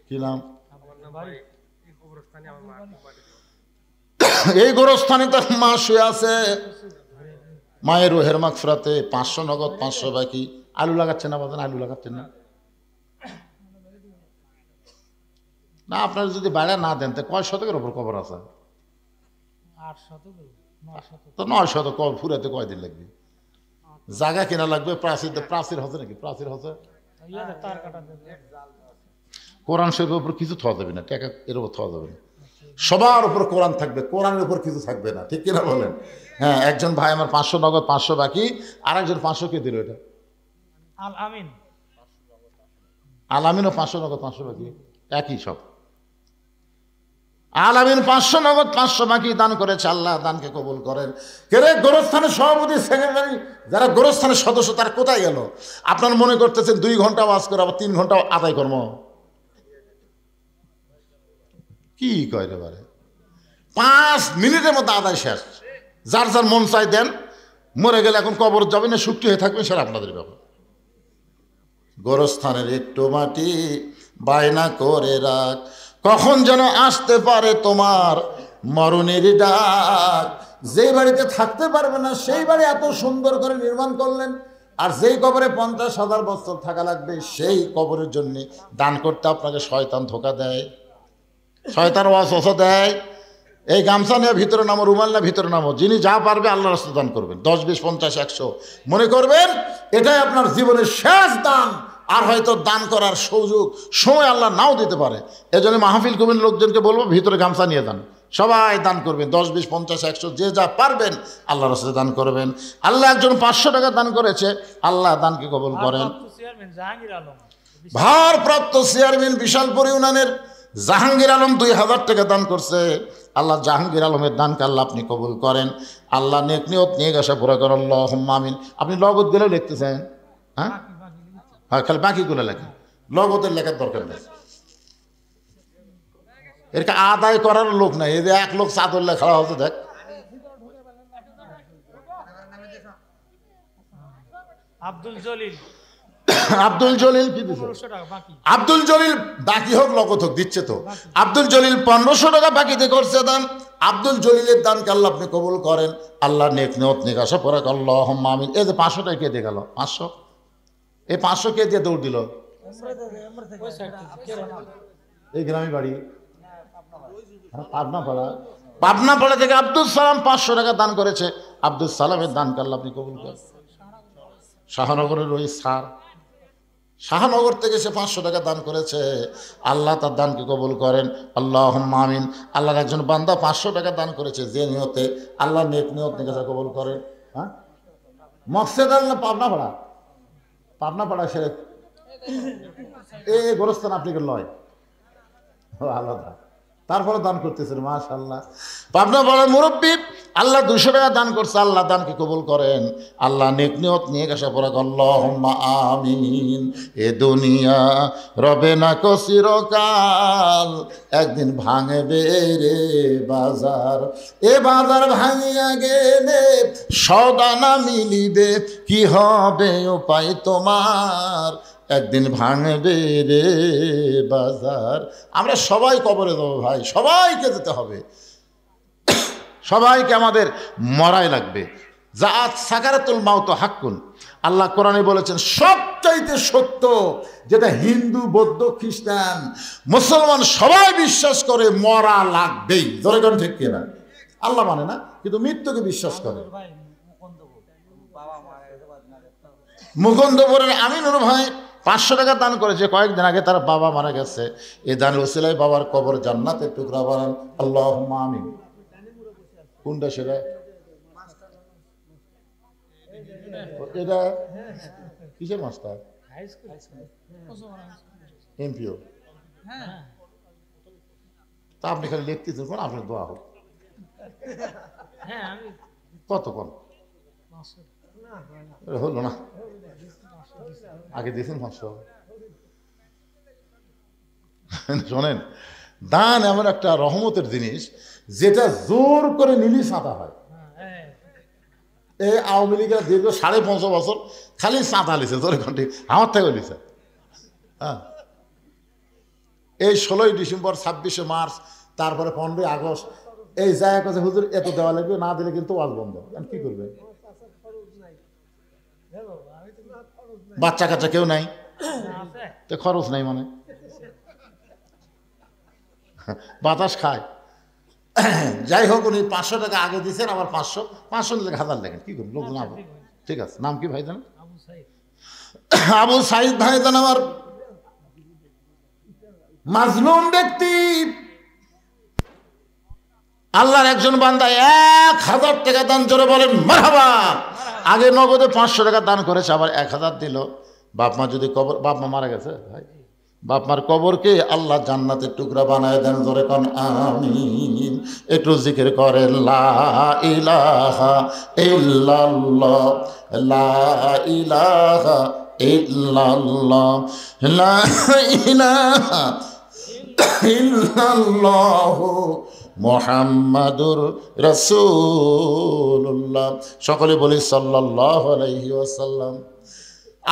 কি নাম? এই গোরস্থানে তার মা শুয়ে আছে, মায়ের রোহের মাগফিরাতে 500 নগদ, 500 বাকি। আলু লাগাচ্ছেন না বাজান? আলু লাগাচ্ছেন না? না আপনারা যদি বাইরে না দেন তো কয় শতকের ওপর কবর আছে? 8 শতক, 9 শতক। তো 9 শতক কবর ফুরাতে কয়দিন লাগবে? জায়গা কেনা লাগবে, প্রাচীর হচ্ছে নাকি? প্রাচীর হচ্ছে, ইয়াতে তার কাটা দেবে। কোরআন শরীফের উপর কিছু থাওয়া যাবে না, টাকা এর উপর থাওয়া যাবে না। সবার উপর কোরআন থাকবে, কোরআনের উপর কিছু থাকবে না, ঠিক কিনা বলেন? হ্যাঁ, একজন ভাই আমার 500 নগদ, 500 বাকি, আর একজন 500 কে দিল? এটা আল আমিন। আলামিনও 500 নগদ, 500 বাকি, একই সব। আলামিন 500 নগদ, 500 বাকি দান করেছে। আল্লাহ দানকে কবুল করেন। কেরে গোরস্থানের সভাপতি, সেক্রেটারি, যারা গোরস্থানের সদস্য, তারা কোথায় গেল? আপনার মনে করতেছেন 2 ঘন্টা ওয়াজ করে আবার 3 ঘন্টা আদায় কর্ম, কি কয় রে বারে? 5 মিনিটের মধ্যে আদায় শেষ। যার যার মন চাই দেন, মরে গেলে এখন কবর যাবে না, শুকটি হয়ে থাকবে, সেটা আপনাদের ব্যাপার। গোরস্থানের একটু মাটি বায়না করে রাখ, কখন যেন আসতে পারে তোমার মরণের ডাক। যেই বাড়িতে থাকতে পারবে না, সেই বাড়ি এত সুন্দর করে নির্মাণ করলেন, আর যেই কবরে 50,000 বছর থাকা লাগবে, সেই কবরের জন্য দান করতে আপনাকে শয়তান ধোকা দেয়, শয়তান ওয়াসওয়াসা দেয়। এই গামছা নিয়ে ভিতরে নামো, রুমাল না ভিতরে নামো, যিনি যা পারবে আল্লাহর রাস্তায় দান করবেন। 10, 20, 50, 100 মনে করবেন এটাই আপনার জীবনের শেষ দান। আর হয়তো দান করার সময় আল্লাহ নাও দিতে পারে। এজন্য মাহফিল কমিটির লোকজনকে বলবো ভিতরে গামছা নিয়ে যান, সবাই দান করবেন। 10, 20, 50, 100 যে যা পারবেন আল্লাহর রাস্তায় দান করবেন। আল্লাহ একজন 500 টাকা দান করেছে, আল্লাহ দানকে কবুল করেন। চেয়ারম্যান জাহাঙ্গীর আলম, ভারপ্রাপ্ত চেয়ারম্যান বিশালপুর ইউনিয়নের জাহাঙ্গীর আলম 2000 টাকা দান করছে। আল্লাহ জাহাঙ্গীর আলমের দানকে আল্লাহ আপনি কবুল করেন। আল্লাহ নেক নিয়ত নিয়ে গেছে পুরা করেন, আল্লাহুম্মা আমিন। আপনি লগত গেলেও লিখতেছেন? হ্যাঁ হ্যাঁ, খালি বাকিগুলো লেখেন, লগতের লেখার দরকার নেই। এরকে আদায় করার লোক নাই। এই যে এক লোক চাদর লেখা হচ্ছে, দেখ আব্দুল জলিল, আব্দুল জলিল কি দিচ্ছে? 1500 টাকা বাকি। আব্দুল জলিল বাকি হোক লগত হোক দিচ্ছে তো। আব্দুল জলিল 1500 টাকা বাকিতে করছে দান। আব্দুল জলিলের দানকে আল্লাহ আপনি কবুল করেন। আল্লাহ নেক নিয়ত নিয়ে আসা পরে আল্লাহুম্মা আমিন। এই যে 500 টাকা কে দিয়ে গেল? 500, এই 500 কে দিয়ে দৌড় দিল? ওই সাইড থেকে কেরালা। এই গ্রামে বাড়ি পাবনাপাড়া থেকে আব্দুল সালাম 500 টাকা দান করেছে। আব্দুল সালামের দানকে আল্লাহ আপনি কবুল করেন। শাহনগরের ওই স্যার, শাহনগর থেকে সে 500 টাকা দান করেছে। আল্লাহ তার দানকে কবুল করেন, আল্লাহুম্মা আমিন। আল্লাহর একজন বান্দা 500 টাকা দান করেছে, যে নিয়তে আল্লাহ নেক নিয়ত নিয়ে কবুল করেন। হ্যাঁ, মকসেদ আল্লাহ পাবনাপাড়া, পাবনাপাড়া সে এই গোরস্থান আপনি লয় আলাদা, তারপরে দান করতেছেন। মাশাআল্লাহ, পাবনা পাড়ার মুরব্বী আল্লাহ 200 টাকা দান করছে। আল্লাহ দানকে কবুল করেন। আল্লাহ নেক নিয়ত নিয়ে গেছে পরে আল্লাহুম্মা আমিন। এ দুনিয়া রবে না কো চিরকাল, একদিন ভাঙবে রে বাজার। এ বাজার ভাঙিয়া গেলে সদা না মিলিবে, কি হবে উপায় তোমার, একদিন ভাঙবে রে বাজার। আমরা সবাই কবরে দেবো ভাই, সবাইকে যেতে হবে, সবাইকে আমাদের মরাই লাগবে। জাত সাকারাতুল মাউত হাক্কুন। আল্লাহ কোরআনে বলেছেন সবচাইতে সত্য, যেটা হিন্দু, বৌদ্ধ, খ্রিস্টান, মুসলমান সবাই বিশ্বাস করে, মরা লাগবেই। ধরে কোন ঠিক কিনা? আল্লাহ মানে না, কিন্তু মৃত্যুকে বিশ্বাস করে। মুকুন্দপুরের আমিনুর ভাই 500 টাকা দান করেছে। কয়েকদিন আগে তার বাবা মারা গেছে। এই দানের ওসিলায় বাবার কবর জান্নাতের টুকরা বানান, আল্লাহুম্মা আমিন। কোনটা সেটা? এটা কিসের মাস্টার? High school MPO. হ্যাঁ তা আপনি খালি লিখতেছেন, কোন আপনার দোয়া হোক। হ্যাঁ আমি কত কোন হলো না, আগে দিয়েছেন 500। শোনেন, দান এমন একটা রহমতের জিনিস যেটা জোর করে নিলি সাঁতা হয়। এই আওয়ামী লীগের দীর্ঘ 5.5 বছর খালি সাঁতা লিছে, জোরে ঘন্টি আমার থেকে লিছে। হ্যাঁ, এই 16ই ডিসেম্বর, 26শে মার্চ, তারপরে 15ই আগস্ট, এই জায়গা কাছে হুজুর এত দেওয়া লাগবে, না দিলে কিন্তু ওয়াজ বন্ধ। কি করবে? বাচ্চা কাচ্চা কেউ নাই তো খরচ নাই, মানে বাতাস খায়। যাই হোক, উনি 500 টাকা আগে দিচ্ছেন, আবার 500 নিলে 1000 লেখেন। কি করবেন লোকজন? ঠিক আছে, নাম কি ভাই জানেন? আবু সাইদ ভাই জান, আমার মাজলুম ব্যক্তি, আল্লাহর একজন বান্দা 1000 টাকা দান, জোরে বলেন মারহাবা। আগে নগদে 500 টাকা দান করেছে, আবার 1000 দিল। বাপ মা যদি কবর, বাপ মা মারা গেছে ভাই, বাপ মার কবরকে আল্লাহ জান্নাতের টুকরা বানায় দেন, জোরে কোন আমিন। একটু জিকির করেন, লা ইলাহা ইল্লাল্লাহ, লা ইলাহা ইল্লাল্লাহ, লা ইলাহা ইল্লাল্লাহ মুহাম্মাদুর রাসূলুল্লাহ। সকলে বলি সাল্লাল্লাহু আলাইহি ওয়াসাল্লাম।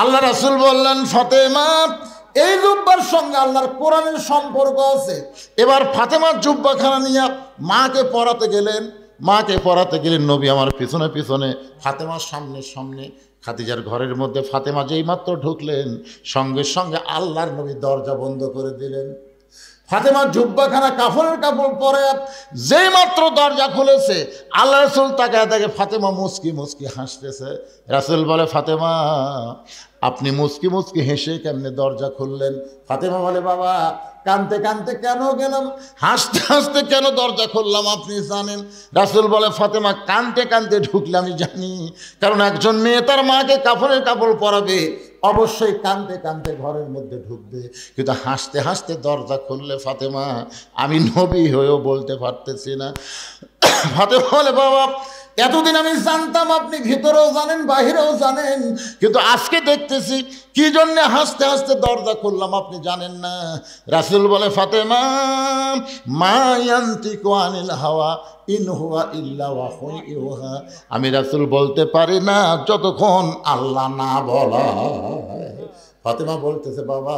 আল্লাহ রাসূল বললেন, ফাতেমা, এই জুব্বার সঙ্গে আল্লাহর কোরআনের সম্পর্ক আছে। এবার ফাতেমার জুব্বাখানা নিয়ে মাকে পরাতে গেলেন। নবী আমার পিছনে পিছনে, ফাতেমার সামনে সামনে। খাদিজার ঘরের মধ্যে ফাতেমা যেই মাত্র ঢুকলেন, সঙ্গে সঙ্গে আল্লাহর নবী দরজা বন্ধ করে দিলেন। ফাতেমার জুব্বাখানা কাপড়ের কাপড় পরে যেই মাত্র দরজা খুলেছে, আল্লাহ রাসূল তাকায় দেখে ফাতেমা মুচকি মুচকি হাসতেছে। রাসূল বলে, ফাতেমা, আপনি মুচকি মুচকি হেসে কেমনে দরজা খুললেন? ফাতেমা বলে, বাবা, কানতে কানতে কেন গেলাম, হাসতে হাসতে কেন দরজা খুললাম আপনি জানেন? রাসূল বলে, ফাতেমা, কানতে কানতে ঢুকলে আমি জানি, কারণ একজন মেয়ে তার মাকে কাপড়ের কাপড় পরাবে, অবশ্যই কানতে কানতে ঘরের মধ্যে ঢুকবে, কিন্তু হাসতে হাসতে দরজা খুললে ফাতেমা, আমি নবী হয়েও বলতে পারতেছি না। ফাতেমা বলে, বাবা, এতদিন আমি জানতাম আপনি ভিতরেও জানেন বাহিরেও জানেন, কিন্তু আজকে দেখতেছি কি জন্য হাসতে হাসতে দরজা খুললাম আপনি জানেন না। রাসূল বলে, ফাতেমা, মা ইয়ান্তিকু আনিল হাওয়া ইন হুয়া ইল্লা ওয়াহয়ুন ইউহা। আমি রাসূল বলতে পারি না যতক্ষণ আল্লাহ না বলায়। ফাতেমা বলতেছে, বাবা,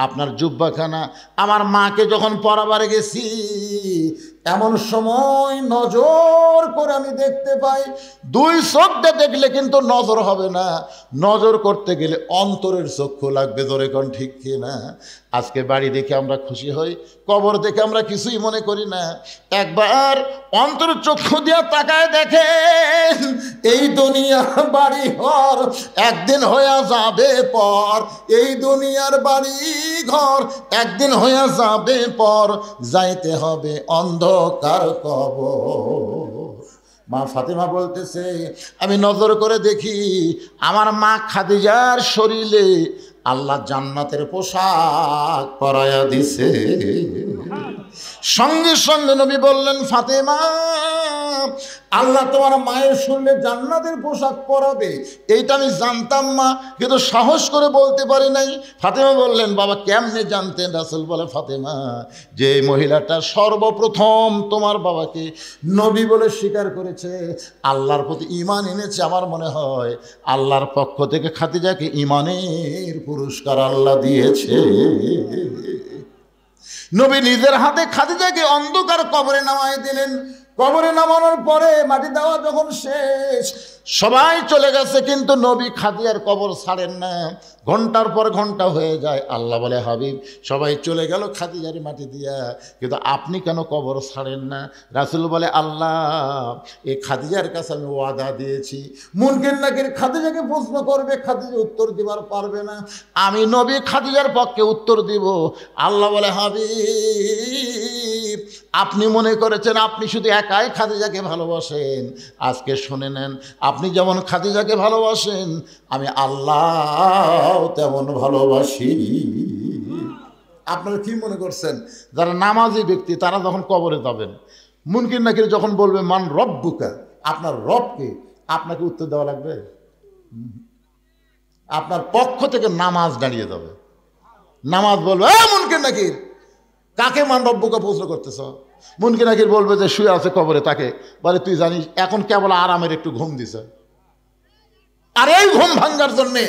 আপনার জুব্বাখানা আমার মাকে যখন পরাবারে গেছি, এমন সময় নজর করে আমি দেখতে পাই, 2 চোখ দিয়ে দেখলে কিন্তু নজর হবে না, নজর করতে গেলে অন্তরের চক্ষু লাগবে, ধরে কোন ঠিক কি না? আজকে বাড়ি দেখে আমরা খুশি হই, কবর দেখে আমরা কিছুই মনে করি না। একবার অন্তরের চক্ষু দিয়ে তাকায় দেখেন, এই দুনিয়া বাড়ি ঘর একদিন হয়ে যাবে পর, এই দুনিয়ার বাড়ি ঘর একদিন হয়ে যাবে পর, যাইতে হবে অন্ধকার কবর। মা ফাতেমা বলতেছে, আমি নজর করে দেখি আমার মা খাদিজার শরীরে আল্লাহ জান্নাতের পোশাক পরায়া দিছে। সঙ্গে সঙ্গে নবী বললেন, ফাতেমা, আল্লাহ তোমার মায়ের শরীরে জান্নাতের পোশাক পরাবে, এইটা আমি জানতাম মা, কিন্তু সাহস করে বলতে পারি নাই। ফাতেমা বললেন, বাবা, কেমনে জানতেন? রাসূল বলে, ফাতেমা, যে মহিলাটা সর্বপ্রথম তোমার বাবাকে নবী বলে স্বীকার করেছে, আল্লাহর প্রতি ঈমান এনেছে, আমার মনে হয় আল্লাহর পক্ষ থেকে খাদিজাকে ঈমানের পুরস্কার আল্লাহ দিয়েছে। নবী নিজের হাতে খাদিজাকে অন্ধকার কবরে নামায় দিলেন। কবরে নামানোর পরে মাটি দেওয়া যখন শেষ, সবাই চলে গেছে, কিন্তু নবী খাদিজার কবর ছাড়েন না। ঘন্টার পর ঘন্টা হয়ে যায়। আল্লাহ বলে, হাবিব সবাই চলে গেল খাদিজার মাটি দিয়া, কিন্তু আপনি কেন কবর ছাড়েন না? রাসূল বলে, আল্লাহ এই খাদিজার কাছে আমি ওয়াদা দিয়েছি, মুনকির নাকির খাদিজাকে প্রশ্ন করবে, খাদিজা উত্তর দিবার পারবে না, আমি নবী খাদিজার পক্ষে উত্তর দিব। আল্লাহ বলে, হাবিব আপনি মনে করেছেন আপনি শুধু একাই খাদিজাকে ভালোবাসেন, আজকে শুনে নেন, আপনি যেমন খাদিজাকে ভালোবাসেন আমি আল্লাহ তেমন ভালোবাসি। আপনারা কি মনে করছেন যারা নামাজি ব্যক্তি তারা যখন কবরে যাবেন, মুনকির নাকির যখন বলবে মান রব্বুকা, আপনার রবকে, আপনাকে উত্তর দেওয়া লাগবে? আপনার পক্ষ থেকে নামাজ দাঁড়িয়ে যাবে, নামাজ বলবে মুনকির নাকির কাকে মান রব্বুকা প্রশ্ন করতেছ? মুনকির নাকির বলবে যে শুয়ে আছে কবরে, তাকে বলে তুই জানিস এখন কেবল আরামের একটু ঘুম দিছে, আর এই ঘুম ভাঙ্গার জন্যে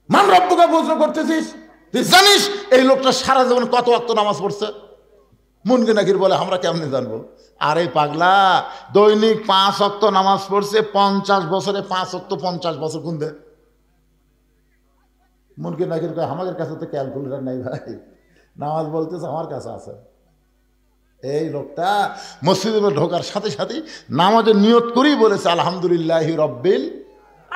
মান রব্বুকা প্রশ্ন করতেছিস? তুই জানিস এই লোকটা সারা জীবন কত ওয়াক্ত নামাজ পড়ছে? মুনকির নাকির বলে আমরা কেমনে জানবো? আরে পাগলা, দৈনিক 5 ওয়াক্ত নামাজ পড়ছে, 50 বছরে 5 ওয়াক্ত 50 বছর গুনবে। মুনকির নাকির কয় আমাদের কাছে তো ক্যালকুলেটর নাই ভাই, নামাজ বলতেছে আমার কাছে আছে। এই লোকটা মসজিদে ঢোকার সাথে সাথে নামাজের নিয়ত করেই বলেছে আলহামদুলিল্লাহি রব্বিল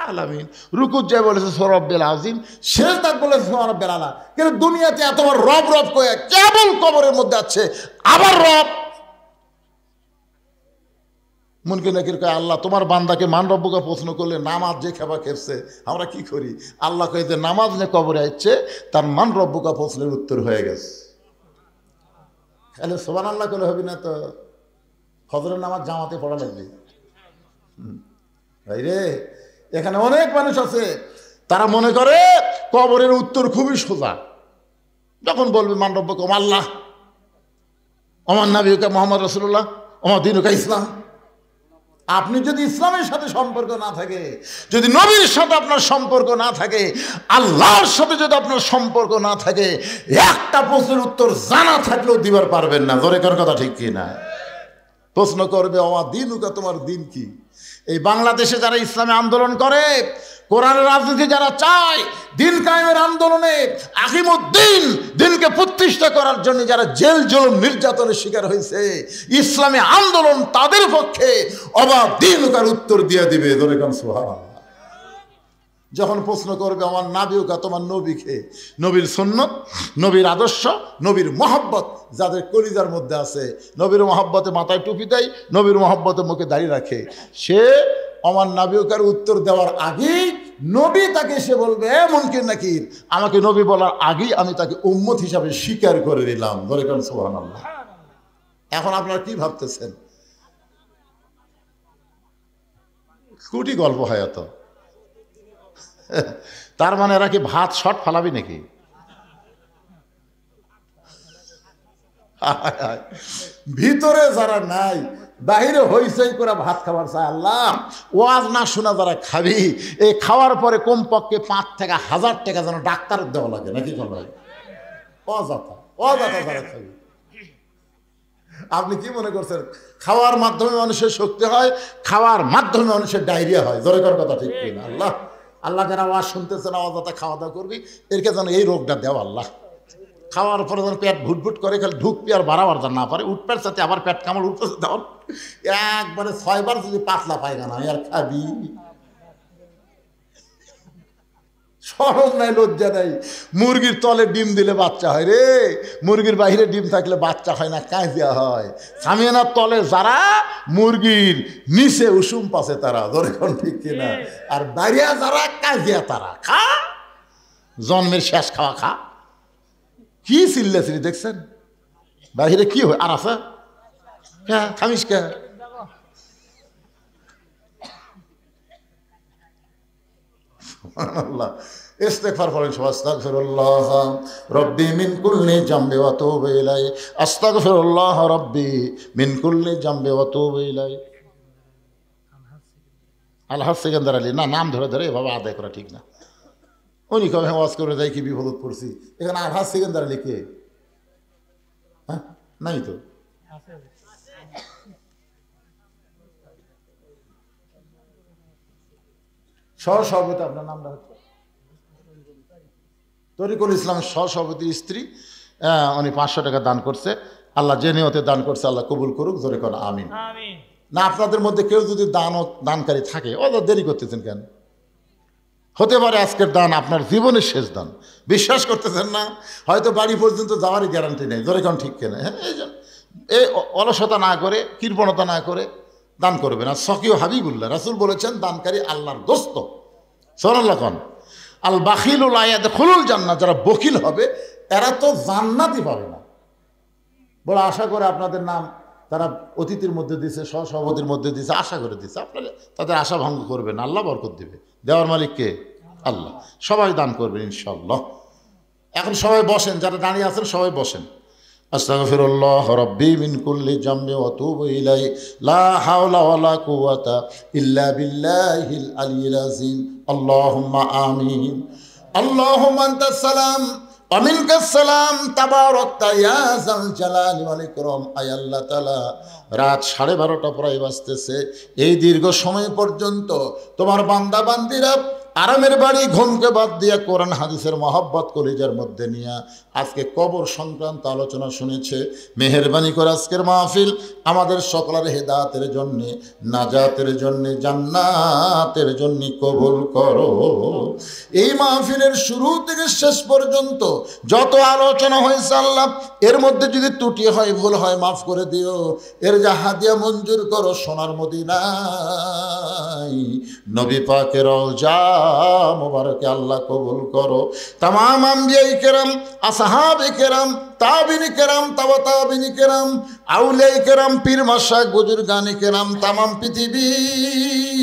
আলামিন, রুকুত যায় বলেছে রব্বিল আযীম, সিজদাত বলেছে রব্বিল আলা। কিন্তু দুনিয়াতে এতবার রব রব কয়ে কেবল কবরের মধ্যে আছে আবার রব। মুনকির নাকির কয় আল্লাহ তোমার বান্দাকে মান রব্বুকা প্রশ্ন করলে নামাজ যে খেবা খেপছে আমরা কি করি? আল্লাহ কয়ে যে নামাজ নিয়ে কবরে আসছে তার মান রব্বুকা প্রশ্নের উত্তর হয়ে গেছে। তাহলে সুবহানাল্লাহ করলে হবে না তো, ফজরের নামাজ জামাতে পড়া লাগবে। ভাই রে, এখানে অনেক মানুষ আছে তারা মনে করে কবরের উত্তর খুবই সোজা। যখন বলবে মান রব্বুকা আল্লাহ, ওমান নবিয়ুকা মুহাম্মদ রাসূলুল্লাহ, ওমা দীনুকা ইসলাম, আপনি যদি ইসলামের সাথে সম্পর্ক না থাকে, যদি নবীর সাথে আপনার সম্পর্ক না থাকে, আল্লাহর সাথে যদি আপনার সম্পর্ক না থাকে, একটা প্রশ্নের উত্তর জানা থাকলেও দিবার পারবেন না। জোরে কার কথা ঠিক কি না? প্রশ্ন করবে ওমা দীনুকা, তোমার দিন কি? এই বাংলাদেশে যারা ইসলামে আন্দোলন করে, কোরআনের রাজনীতি যারা চায়, দিন কায়েমের আন্দোলনে আকিমুদ্দিন দিনকে প্রতিষ্ঠা করার জন্য যারা জেল জুলুম নির্যাতনের শিকার হয়েছে, ইসলামী আন্দোলন তাদের পক্ষে অবাক দিনুকার উত্তর দিয়ে দিবে। সুবহানাল্লাহ। যখন প্রশ্ন করবে আমার নাবিউকা, তোমার নবীকে, নবীর সুন্নত, নবীর আদর্শ, নবীর মহব্বত যাদের কলিজার মধ্যে আছে, নবীর মহব্বতে মাথায় টুপি দেয়, নবীর মহব্বতে মুখে দাঁড়িয়ে রাখে, সে আমার নাবিউকার উত্তর দেওয়ার আগেই নবী তাকে এসে বলবে মুনকির নাকির, আমাকে নবী বলার আগেই আমি তাকে উম্মত হিসাবে স্বীকার করে দিলাম। ধরে কারণ সুবহানাল্লাহ। এখন আপনারা কি ভাবতেছেন? কুটি গল্প হয় এত, তার মানে এরা কি ভাত শট ফালাবি নাকি? ভিতরে যারা নাই, বাহিরে হইচই করে ভাত খাবার চায়। আল্লাহ ওয়াজ না শোনা যারা খাবি, এই খাওয়ার পরে কমপক্ষে 5 থেকে 1000 টাকা যেন ডাক্তারের দেওয়া লাগে নাকি? অযথা অযথা যারা খাবি। আপনি কি মনে করছেন খাওয়ার মাধ্যমে মানুষের শক্তি হয়, খাওয়ার মাধ্যমে মানুষের ডায়রিয়া হয়? জোরে করার কথা ঠিক কিনা? আল্লাহ আল্লাহ যারা আওয়াজ শুনতেছে না, অযথা খাওয়া দাওয়া করবি, এরকে যেন এই রোগটা দেওয়া আল্লাহ। খাওয়ার পরে যেন পেট ভুটভুট করে, খালি ঢুকবি আর বাড়াবার যেন না পারে, উঠবার সাথে আবার পেট কামড় উঠতেছে, তখন একবারে 6 বার যদি পাতলা পায়খানা আর খাবি, শরম নাই, লজ্জা নাই। মুরগির তলে ডিম দিলে বাচ্চা হয় রে, মুরগির বাইরে ডিম থাকলে বাচ্চা হয় না, কাঁজিয়া হয়। সামিয়ানার তলে যারা, মুরগির নিচে উষুম পাশে তারা, ধরে কোন ঠিক কিনা? আর বাইরে যারা, কাঁজিয়া তারা। খা, জন্মের শেষ খাওয়া খা। কি চিল্লাছিলি দেখছেন? বাহিরে কি হয় আর আছে? হ্যাঁ, খামিস কে? আল্লাহ ইস্তেগফার করেন সবাই। আস্তাগফিরুল্লাহ রব্বি মিন কুল্লি জামবি ওয়া আতুবু ইলাইহি, আস্তাগফিরুল্লাহ রব্বি মিন কুল্লি জামবি ওয়া আতুবু ইলাইহি। আলহাজ সেকেন্দার আলী, না নাম ধরে ধরে এভাবে আদায় করা ঠিক না। উনি কবে ওয়াজ করে যাই কি বিপদ পড়ছি, এখানে আলহাজ সেকেন্দার আলী কে? হ্যাঁ নাই তো। সহসভাপতি আপনার নামটা হচ্ছে তরিকুল ইসলাম, সহসভাপতির স্ত্রী, উনি 500 টাকা দান করছে। আল্লাহ যে নিয়তে দান করছে আল্লাহ কবুল করুক, জোরে কোন আমিন। আমিন। না আপনাদের মধ্যে কেউ যদি দানকারী থাকে, দেরি করতেছেন কেন? হতে পারে আজকের দান আপনার জীবনের শেষ দান, বিশ্বাস করতেছেন না? হয়তো বাড়ি পর্যন্ত যাওয়ারই গ্যারান্টি নেই, জোরে কোন ঠিক কেনা? হ্যাঁ, এই অলসতা না করে, কৃপণতা না করে দান করবেন। আর সকিও হাবিবুল্লাহ রাসূল বলেছেন দানকারী আল্লাহর দোস্ত। সুবহানাল্লাহ কোন। আল বাখিলুল ইয়াদখুলুল জান্নাহ, যারা বখিল হবে এরা তো জান্নাতই পাবে না। বড় আশা করে আপনাদের নাম তারা অতিথির মধ্যে দিছে, সহসভাপতির মধ্যে দিছে, আশা করে দিছে। আপনারা তাদের আশা ভঙ্গ করবেন, আল্লাহ বরকত দিবে। দেওয়ার মালিক কে? আল্লাহ। সবাই দান করবেন ইনশাআল্লাহ। এখন সবাই বসেন, যারা দাঁড়িয়ে আছেন সবাই বসেন। আস্তাগফিরুল্লাহ রাব্বি মিন কুল্লি জামবি ওয়া আতুবু ইলাইহি লা হাওলা ওয়ালা কুওয়াতা ইল্লা বিল্লাহিল আলিয়্যিল আযীম। আল্লাহুম্মা আমিন। আল্লাহুম্মা আনতাস সালাম ওয়া মিনকাস সালাম তাবারাকতা ইয়া যাল জালালি ওয়াল ইকরাম। আয় আল্লাহ তাআলা, রাত 12:30 প্রায় বাজতেছে। এই দীর্ঘ সময় পর্যন্ত তোমার বান্দা বান্দিরা আরামের বাড়ি ঘুমকে বাদ দিয়া কোরআন হাদিসের মহব্বত কলিজার মধ্যে নিয়ে আজকে কবর সংক্রান্ত আলোচনা শুনেছে। মেহেরবানি করে আজকের মাহফিল আমাদের সকলের হেদায়েতের জন্য, নাজাতের জন্য, জান্নাতের জন্য কবুল করো। এই মাহফিলের শুরু থেকে শেষ পর্যন্ত যত আলোচনা হয়েছে আল্লাহ, এর মধ্যে যদি ত্রুটি হয়, ভুল হয়, মাফ করে দিও। এর যা হাদিয়া মঞ্জুর করো সোনার মদিনায় নবী পাকের রওজা মুবারকে আল্লাহ কবুল করো। তামাম আম্বিয়ায়ে কেরাম, আসহাবে কেরাম, তাবিনী কেরাম, তাবা তাবিনী কেরাম, আউলিয়ায়ে কেরাম, পীর মাশায়েখ, বুজুর্গানে কেরাম, তামাম পৃথিবীর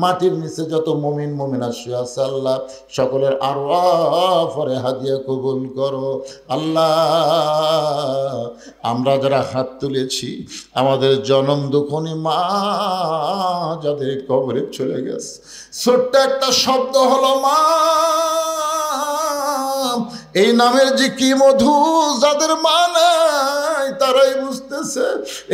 মাটির নিচে যত মুমিন মুমিনাত শুয়ে আছে আল্লাহ, সকলের আরওয়াহ পরে হাদিয়া কবুল করো। আল্লাহ, আমরা যারা হাত তুলেছি, আমাদের জনম দুঃখনী মা যাদের কবরে চলে গেছে, ছোট্ট একটা শব্দ হলো মা, এই নামের যে কি মধু, যাদের মা নাই তারাই বুঝতেছে।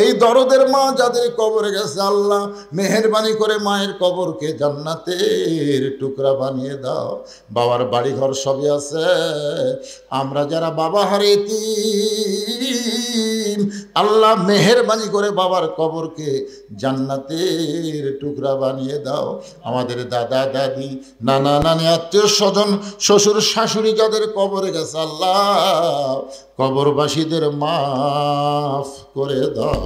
এই দরদের মা যাদের কবরে গেছে আল্লাহ, মেহেরবানি করে মায়ের কবরকে জান্নাতের টুকরা বানিয়ে দাও। বাবার বাড়ি ঘর সবই আছে, আমরা যারা বাবা হারাইছি আল্লাহ মেহেরবানি করে বাবার কবরকে জান্নাতের টুকরা বানিয়ে দাও। আমাদের দাদা দাদি, নানা নানি, আত্মীয় স্বজন, শ্বশুর শাশুড়ি যাদের কবরে গেছে আল্লাহ, কবরবাসীদের মাফ করে দাও।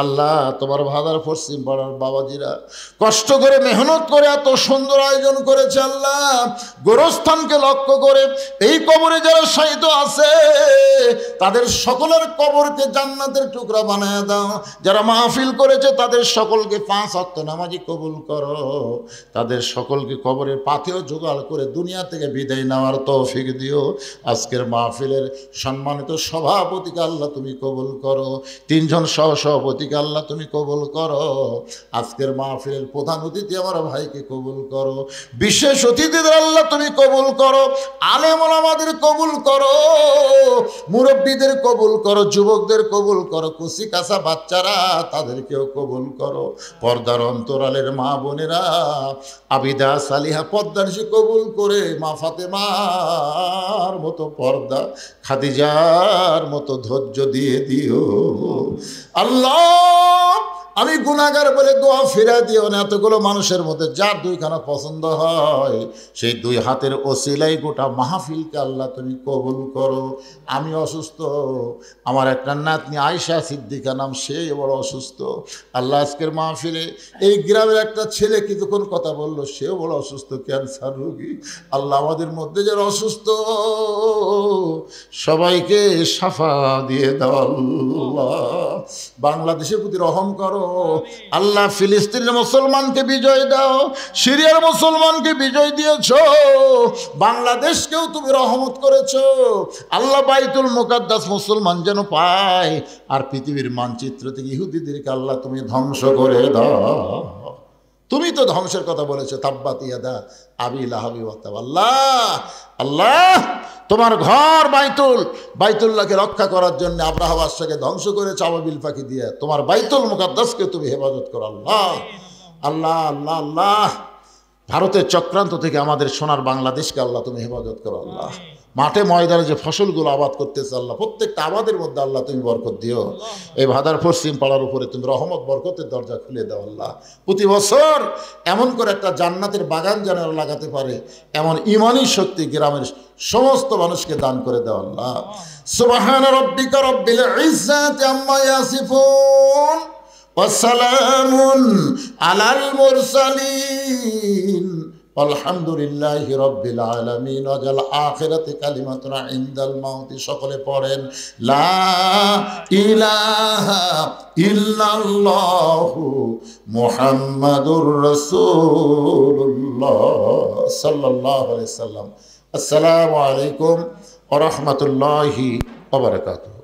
আল্লাহ, তোমার ভাদার পশ্চিম পাড়ার বাবাজিরা কষ্ট করে মেহনত করে এত সুন্দর আয়োজন করেছে আল্লাহ, গোরস্থানকে লক্ষ্য করে এই কবরে যারা শায়িত আছে তাদের সকলের কবরকে জান্নাতের টুকরা বানায় দাও। যারা মাহফিল করেছে তাদের সকলকে 5 ওয়াক্ত নামাজি কবুল করো। তাদের সকলকে কবরের পাথেও জোগাড় করে দুনিয়া থেকে বিদায় নেওয়ার তৌফিক দিও। আজকের মাহফিলের সম্মানিত সভাপতিকে আল্লাহ তুমি কবুল করো। 3 জন সহসভাপতি আল্লাহ তুমি কবুল করো। আজকের মাহফিলের প্রধান অতিথি আমার ভাইকে কবুল করো। বিশেষ অতিথিদের আল্লাহ তুমি কবুল করো। আলেম ওলামাদের কবুল করো, মুরব্বীদের কবুল করো, যুবকদের কবুল করো, কুচি কাঁচা বাচ্চারা তাদেরকেও কবুল করো। পর্দার অন্তরালের মা বোনেরা আবিদা সালিহা পর্দানিশি কবুল করে মা ফাতেমার মতো পর্দা, খাদিজার মতো ধৈর্য দিয়ে দিও আল্লাহ। আমি গুনাহগার বলে দোয়া ফিরা দিও না। এতগুলো মানুষের মধ্যে যার 2খানা পছন্দ হয় সেই 2 হাতের ওসিলাই গোটা মাহফিলকে আল্লাহ তুমি কবুল করো। আমি অসুস্থ, আমার একটা নাতনি আয়েশা সিদ্দিকা নাম, সে বড় অসুস্থ আল্লাহ। আজকের মাহফিলে এই গ্রামের একটা ছেলে কিছুক্ষণ কথা বললো, সেও বড় অসুস্থ, ক্যান্সার রোগী আল্লাহ। আমাদের মধ্যে যারা অসুস্থ সবাইকে শাফা দিয়ে দাও আল্লাহ। বাংলাদেশের প্রতি রহম করো আল্লাহ। ফিলিস্তিনের মুসলমানকে বিজয় দাও, সিরিয়ার মুসলমানকে বিজয় দিয়েছ, বাংলাদেশকেও তুমি রহমত করেছো আল্লাহ। বাইতুল মুকাদ্দাস মুসলমান যেন পায়, আর পৃথিবীর মানচিত্র থেকে ইহুদিদেরকে আল্লাহ তুমি ধ্বংস করে দাও। তুমি তো ধ্বংসের কথা বলেছো, তাব্বাত ইয়াদা আবি লাহাবি ওয়া তাব। আল্লাহ, আল্লাহ তোমার ঘর বাইতুল্লাহকে রক্ষা করার জন্য আব্রাহা বাদশাকে ধ্বংস করেছে আবাবিল পাখি দিয়ে। তোমার বাইতুল মুকাদ্দাসকে তুমি হেফাজত করো আল্লাহ। আল্লাহ আল্লাহ আল্লাহ ভারতের চক্রান্ত থেকে আমাদের সোনার বাংলাদেশকে আল্লাহ তুমি হেফাজত করো আল্লাহ। মাঠে ময়দানে যে ফসলগুলো আবাদ করতেছে আল্লাহ, প্রত্যেকটা আবাদের মধ্যে আল্লাহ তুমি বরকত দিও। এই ভাদার পশ্চিম পাড়ার উপরে তুমি রহমত বরকতের দরজা খুলে দাও আল্লাহ। প্রতি বছর এমন করে একটা জান্নাতের বাগান যেন লাগাতে পারে এমন ইমানি শক্তি গ্রামের সমস্ত মানুষকে দান করে দাও আল্লাহ। সুবহান রাব্বিকা রাব্বিল ইজ্জাতি আম্মা ইয়াসিফুন ওয়া সালামুন আলাল মুরসালিন আলহামদুলিল্লাহি রাব্বিল আলামিন। ওয়াজাল আখিরাতি কালিমাতুনা ইনদাল মাউতি। সকলে পড়েন লা ইলাহা ইল্লাল্লাহু মুহাম্মাদুর রাসূলুল্লাহ সাল্লাল্লাহু আলাইহি সাল্লাম। আসসালামু আলাইকুম ওয়া রাহমাতুল্লাহি ওয়া বারাকাতুহু।